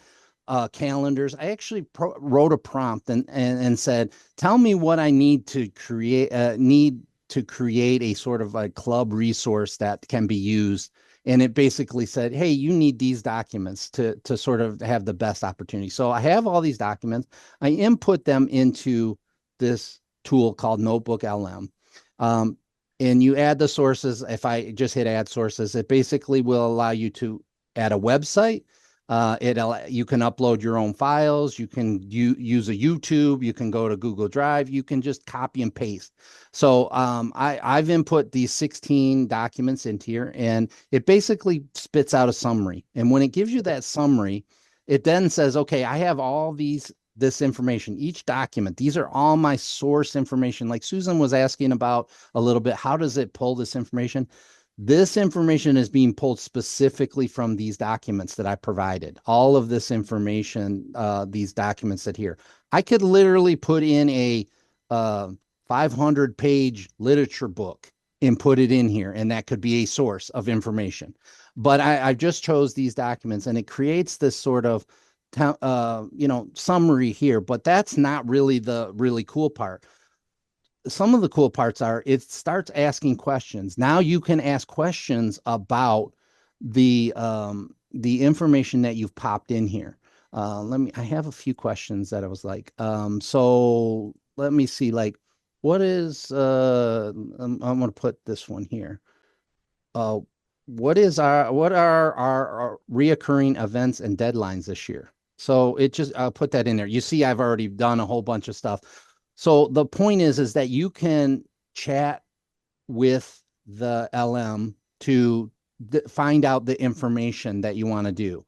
calendars. I actually wrote a prompt and said, tell me what I need to create, a sort of a club resource that can be used. And it basically said, hey, you need these documents to sort of have the best opportunity. So I have all these documents. I input them into this tool called Notebook LM. And you add the sources. If I just hit add sources, it basically will allow you to add a website. You can upload your own files. You can use a YouTube. You can go to Google Drive. You can just copy and paste. So I've input these 16 documents into here, and it basically spits out a summary. And when it gives you that summary, it then says, okay, I have all this information, each document. These are all my source information. Like Susan was asking about a little bit, how does it pull this information? This information is being pulled specifically from these documents that I provided. All of this information, these documents that here, I could literally put in a 500-page literature book and put it in here, and that could be a source of information. But I just chose these documents, and it creates this sort of summary here. But that's not really the really cool part. Some of the cool parts are it starts asking questions. Now you can ask questions about the information that you've popped in here. I have a few questions that I was like, so let me see, like, what is, I'm going to put this one here. Uh, what are our reoccurring events and deadlines this year? So I'll put that in there. You see, I've already done a whole bunch of stuff. So the point is that you can chat with the LM to find out the information that you want to do.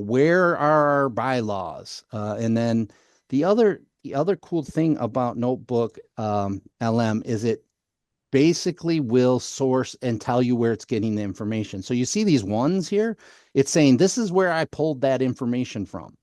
Where are our bylaws? And then the other cool thing about Notebook LM is it basically will source and tell you where it's getting the information. So you see these ones here, it's saying this is where I pulled that information from.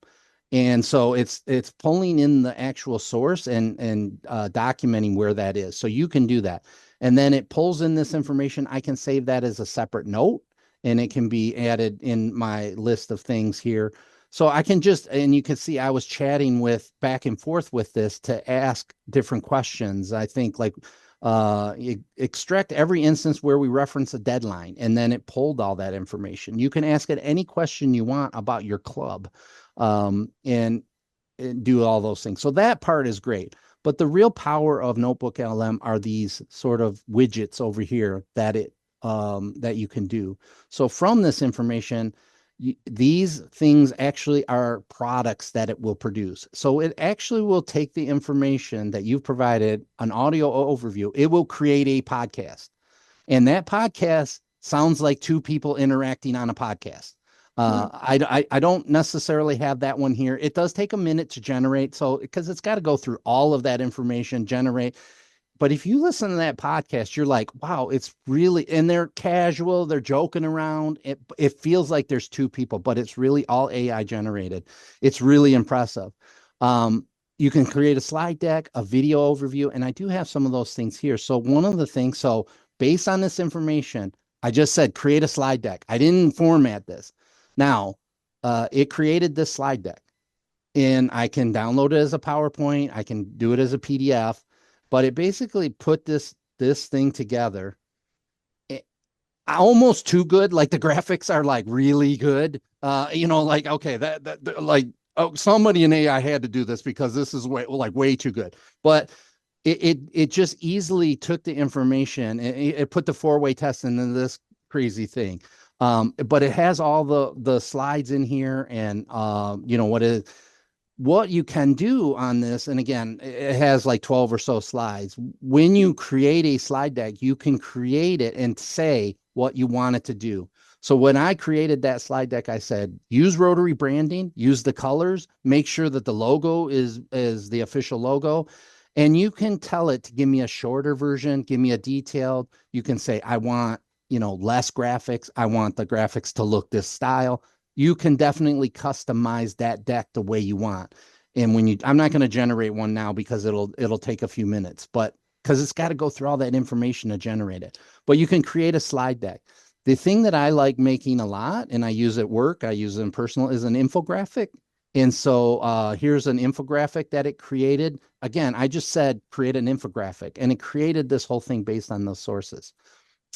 And so it's pulling in the actual source and documenting where that is. So you can do that. And then it pulls in this information. I can save that as a separate note, and it can be added in my list of things here. So I can and you can see I was chatting with back and forth with this to ask different questions. I think like extract every instance where we reference a deadline, and then it pulled all that information. You can ask it any question you want about your club, and do all those things. So that part is great. But the real power of Notebook LM are these sort of widgets over here that you can do. So from this information, these things actually are products that it will produce. So it actually will take the information that you've provided, an audio overview, it will create a podcast. And that podcast sounds like two people interacting on a podcast. I don't necessarily have that one here. It does take a minute to generate. So, because it's got to go through all of that information, generate. But if you listen to that podcast, you're like, wow, it's really, and they're casual, they're joking around. It feels like there's two people, but it's really all AI generated. It's really impressive. You can create a slide deck, a video overview, and I do have some of those things here. So one of the things, so based on this information, I just said, create a slide deck. I didn't format this. Now, it created this slide deck, and I can download it as a PowerPoint. I can do it as a PDF. But it basically put this thing together almost too good. Like the graphics are like really good. Like, okay, that like, oh, somebody in AI had to do this because this is way too good. But it just easily took the information. It put the 4-way test into this crazy thing. But it has all the slides in here, and what you can do on this, and again, it has like 12 or so slides. When you create a slide deck, you can create it and say what you want it to do. So when I created that slide deck, I said, use Rotary branding, use the colors, make sure that the logo is the official logo. And you can tell it to give me a shorter version, give me a detailed. You can say, I want, less graphics. I want the graphics to look this style. You can definitely customize that deck the way you want. And I'm not going to generate one now because it'll take a few minutes, but because it's got to go through all that information to generate it. But you can create a slide deck. The thing that I like making a lot, and I use at work, I use it in personal, is an infographic. And so here's an infographic that it created. Again, I just said create an infographic, and it created this whole thing based on those sources.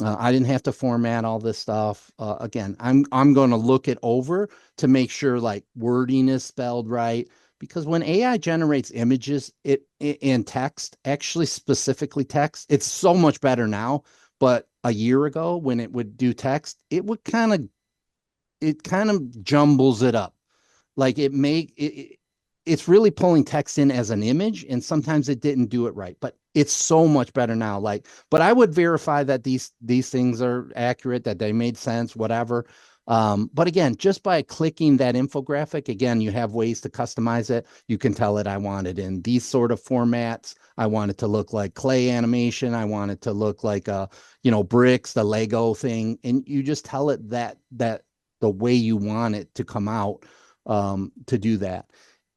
I didn't have to format all this stuff. Again, I'm going to look it over to make sure like wording is spelled right, because when AI generates images, in text, actually specifically text, it's so much better now. But a year ago, when it would do text, it kind of jumbles it up. Like it's really pulling text in as an image, and sometimes it didn't do it right, but it's so much better now. But I would verify that these things are accurate, that they made sense, whatever. But again, just by clicking that infographic, again, you have ways to customize it. You can tell it I want it in these sort of formats. I want it to look like clay animation. I want it to look like bricks, the Lego thing, and you just tell it that the way you want it to come out to do that.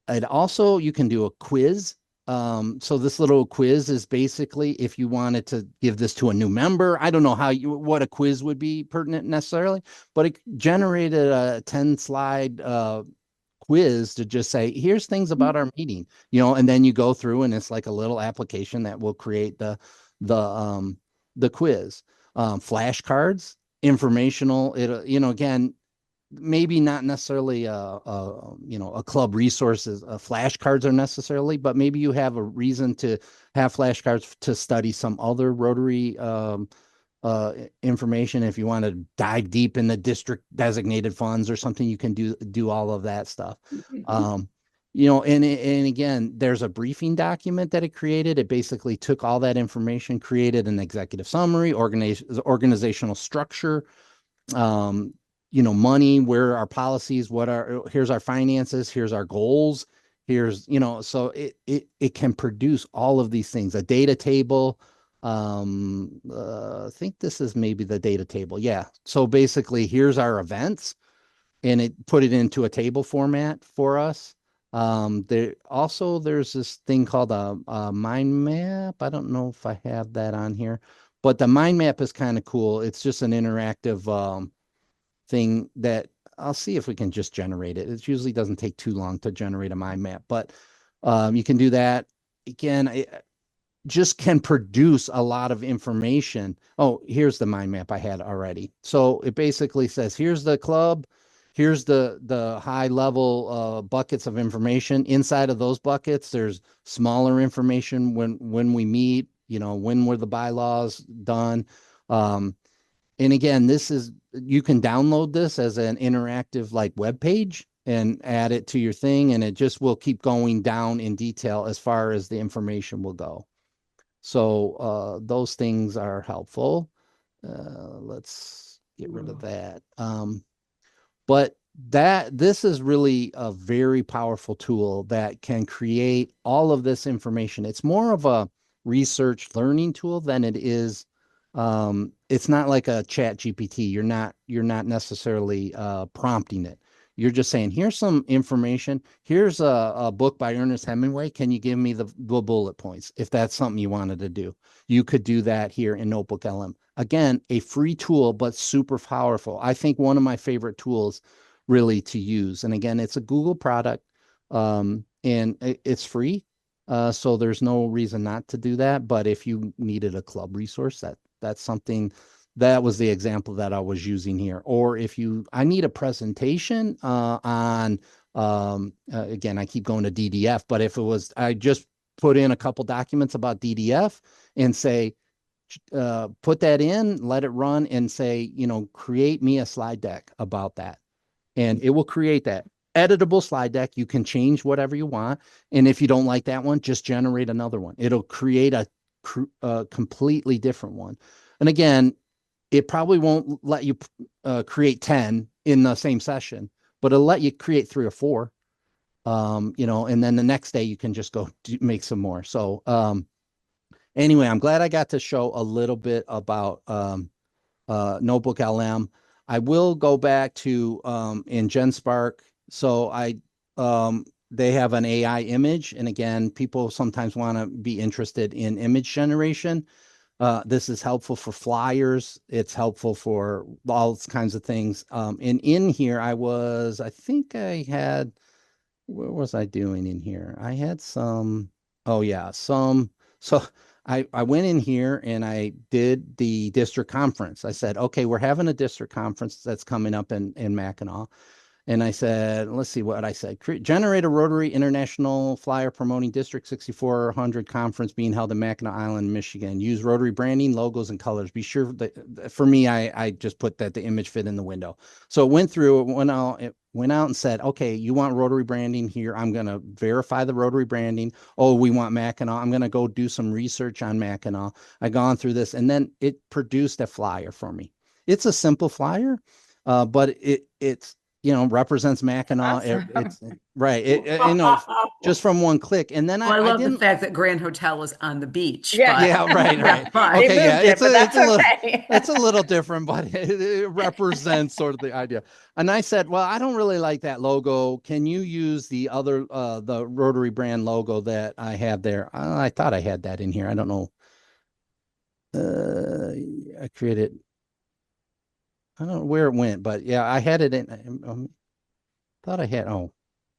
And also, you can do a quiz. So this little quiz is basically if you wanted to give this to a new member. I don't know what a quiz would be pertinent necessarily, but it generated a 10 slide quiz to just say, here's things about our meeting, and then you go through and it's like a little application that will create the quiz. Flashcards, informational, again, maybe not necessarily a club resources flashcards are necessarily, but maybe you have a reason to have flashcards to study some other Rotary information. If you want to dive deep in the district designated funds or something, you can do all of that stuff. And again, there's a briefing document that it created. It basically took all that information, created an executive summary, organizational structure, money, where our policies, here's our finances, here's our goals, here's, so it can produce all of these things, a data table. I think this is maybe the data table. Yeah. So basically here's our events, and it put it into a table format for us. There's this thing called a mind map. I don't know if I have that on here, but the mind map is kind of cool. It's just an interactive, thing that I'll see if we can just generate it. It usually doesn't take too long to generate a mind map, but you can do that. Again, it just can produce a lot of information. Oh, here's the mind map I had already. So it basically says, here's the club, here's the high level buckets of information. Inside of those buckets, there's smaller information when we meet, when were the bylaws done. And again, you can download this as an interactive like web page and add it to your thing, and it just will keep going down in detail as far as the information will go. So those things are helpful. Let's get rid of that. But this is really a very powerful tool that can create all of this information. It's more of a research learning tool than it is. It's not like a chat GPT. You're not necessarily prompting it. You're just saying, here's some information. Here's a book by Ernest Hemingway. Can you give me the bullet points? If that's something you wanted to do, you could do that here in Notebook LM. Again, a free tool, but super powerful. I think one of my favorite tools really to use. And again, it's a Google product, and it's free. So there's no reason not to do that. But if you needed a club resource, that's something. That was the example that I was using here. Or if I need a presentation on, again, I keep going to DDF, but if I just put in a couple documents about DDF and say, put that in, let it run and say, create me a slide deck about that. And it will create that editable slide deck. You can change whatever you want. And if you don't like that one, just generate another one. It'll create a completely different one. And again, it probably won't let you create 10 in the same session, but it'll let you create 3 or 4, and then the next day you can just go make some more. So anyway, I'm glad I got to show a little bit about Notebook LM. I will go back to in GenSpark. So they have an AI image. And again, people sometimes want to be interested in image generation. This is helpful for flyers. It's helpful for all kinds of things. And in here, where was I doing in here? I had so I went in here and I did the district conference. I said, okay, we're having a district conference that's coming up in Mackinac. And I said, let's see what I said. Generate a Rotary International flyer promoting District 6400 conference being held in Mackinac Island, Michigan. Use Rotary branding, logos, and colors. Be sure that for me, I just put that the image fit in the window. So it went through, it went out and said, okay, you want Rotary branding here. I'm going to verify the Rotary branding. Oh, we want Mackinac. I'm going to go do some research on Mackinac. I gone through this, and then it produced a flyer for me. It's a simple flyer. but it's represents Mackinac. Awesome. It's right. Just from one click. And then Well, I I love the didn't. fact that Grand Hotel is on the beach, Yeah. but Yeah, right, yeah, right. fine. They Okay, yeah, moved it, but that's okay. it's a little different, but it represents sort of the idea. And I said, well, I don't really like that logo. Can you use the other the Rotary brand logo that I have there? I thought I had that in here. I don't know. I created. I don't know where it went, but yeah, I had it in. Thought I had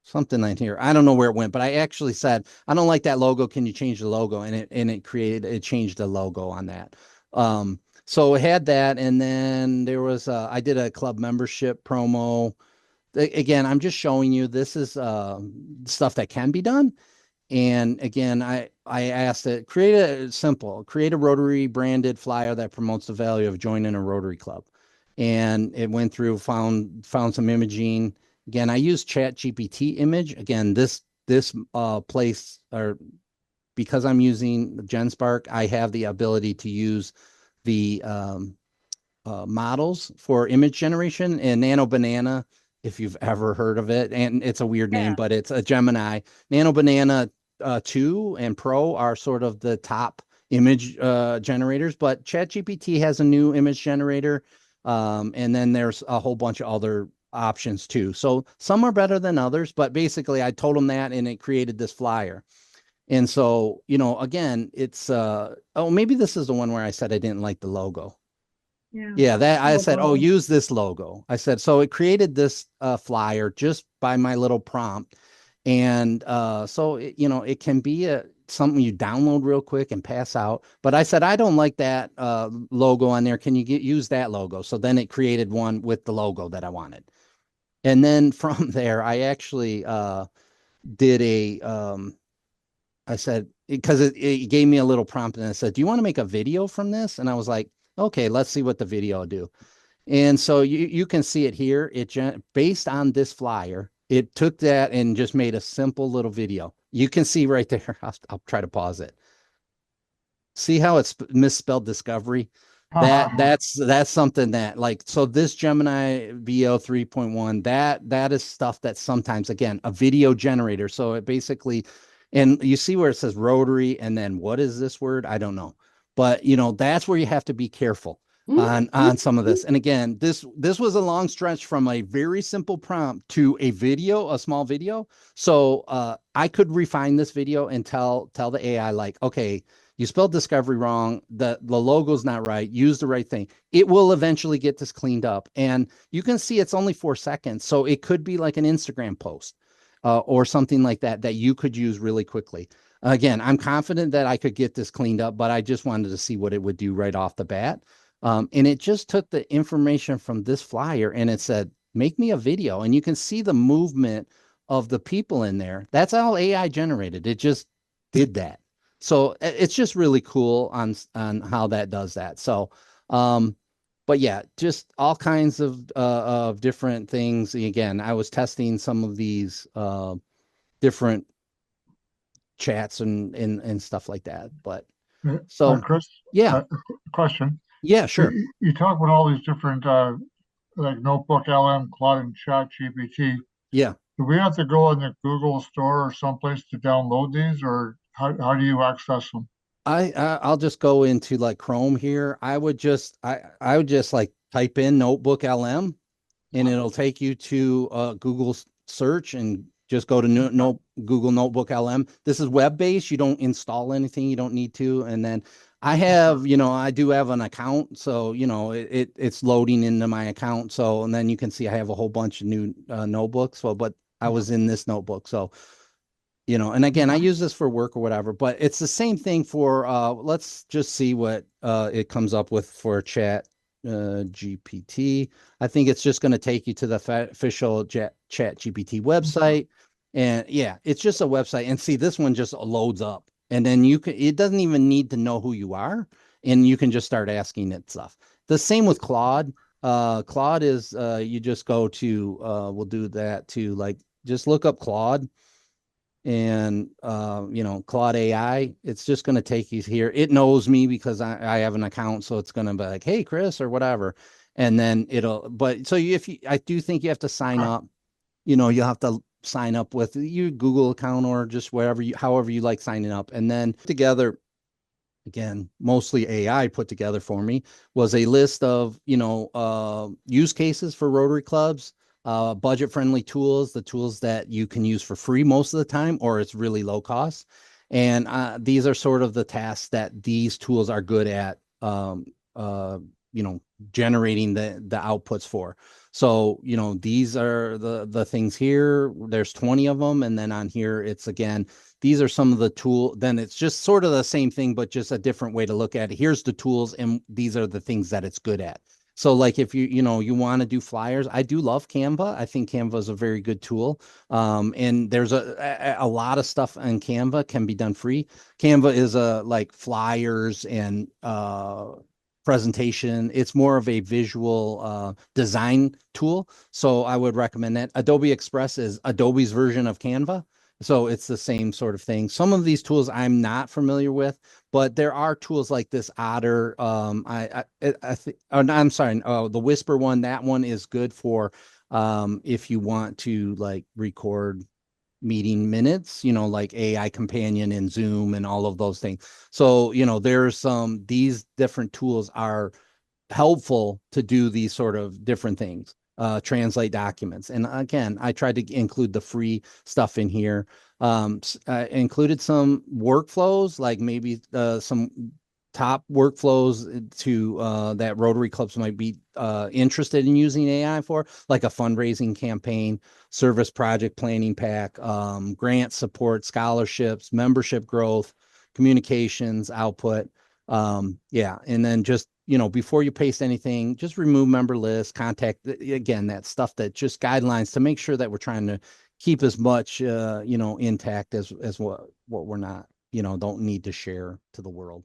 something in here. I don't know where it went, but I actually said I don't like that logo. Can you change the logo? And it changed the logo on that. So it had that, and then there was I did a club membership promo. Again, I'm just showing you this is stuff that can be done. And again, I asked it create a Rotary branded flyer that promotes the value of joining a Rotary club. And it went through, found some imaging. Again, I use Chat GPT image. Again, this place, or because I'm using GenSpark, I have the ability to use the models for image generation, and Nano Banana, if you've ever heard of it, and it's a weird name, Yeah. but it's a Gemini. Nano Banana 2 and Pro are sort of the top image generators, but ChatGPT has a new image generator, and then there's a whole bunch of other options too. So some are better than others, but basically I told them that, and it created this flyer. And so, again, it's maybe this is the one where I said I didn't like the logo. Yeah, that I said, oh, use this logo. I said, so it created this flyer just by my little prompt. And so, it can be something you download real quick and pass out. But I said, I don't like that logo on there. Can you use that logo? So then it created one with the logo that I wanted. And then from there, I actually did I said, because it gave me a little prompt, and it said, do you want to make a video from this? And I was like, okay, let's see what the video will do. And so you can see it here. Based on this flyer, it took that and just made a simple little video. You can see right there. I'll try to pause it. See how it's misspelled discovery? That's something that, like, so this Gemini VO 3.1, that is stuff that sometimes, again, a video generator. So it basically, and you see where it says Rotary, and then what is this word? I don't know. But that's where you have to be careful on some of this. And again, this was a long stretch from a very simple prompt to a small video. So I could refine this video and tell the AI, like, okay, you spelled discovery wrong. The logo's not right. Use the right thing. It will eventually get this cleaned up. And you can see it's only 4 seconds. So it could be like an Instagram post or something like that you could use really quickly. Again, I'm confident that I could get this cleaned up, but I just wanted to see what it would do right off the bat. And it just took the information from this flyer and it said, make me a video. And you can see the movement of the people in there. That's all AI generated. It just did that. So it's just really cool on how that does that. So, but yeah, just all kinds of different things. Again, I was testing some of these different chats and stuff like that. But so Chris, yeah, question. yeah, sure. You talk about all these different like Notebook LM, Claude, and Chat GPT. Yeah. Do we have to go in the Google store or someplace to download these, or how do you access them? I'll just go into like Chrome here. I would just like type in Notebook LM, and it'll take you to Google search, and just go to Google Notebook LM. This is web-based. You don't install anything. You don't need to. And then I have, I do have an account. So, it's loading into my account. So, and then you can see I have a whole bunch of new notebooks. So, but I was in this notebook. So, and again, I use this for work or whatever, but it's the same thing for, let's just see what it comes up with for Chat GPT. I think it's just going to take you to the official Chat GPT website. And yeah, it's just a website. And see, this one just loads up, and then it doesn't even need to know who you are, and you can just start asking it stuff. The same with Claude. Claude is, you just go to, we'll do that too. Like, just look up Claude, and Claude AI, it's just going to take you here. It knows me because I have an account, so it's going to be like, hey Chris, or whatever. and then but so if you, I do think you have to sign up, you'll have to sign up with your Google account or just however you like signing up. And then together, again, mostly AI put together for me, was a list of, use cases for Rotary clubs, budget friendly tools, the tools that you can use for free most of the time, or it's really low cost. And these are sort of the tasks that these tools are good at, uh, generating the outputs for. So, these are the things here. There's 20 of them. And then on here, it's again, these are some of the then it's just sort of the same thing, but just a different way to look at it. Here's the tools, and these are the things that it's good at. So like if you want to do flyers, I do love Canva. I think Canva is a very good tool. And there's a lot of stuff on Canva can be done free. Canva is like flyers and presentation. It's more of a visual design tool. So I would recommend that. Adobe Express is Adobe's version of Canva. So it's the same sort of thing. Some of these tools I'm not familiar with, but there are tools like this Otter. I think, I'm sorry, the Whisper one, that one is good for if you want to like record meeting minutes, like AI companion and Zoom and all of those things. So, there's these different tools are helpful to do these sort of different things, translate documents. And again, I tried to include the free stuff in here. Included some workflows, like maybe some top workflows that Rotary clubs might be interested in using AI for, like a fundraising campaign, service project planning pack, grant support, scholarships, membership growth, communications, output. Yeah. And then just, before you paste anything, just remove member list, contact, again, that stuff, that just guidelines to make sure that we're trying to keep as much, intact as what we're not, don't need to share to the world.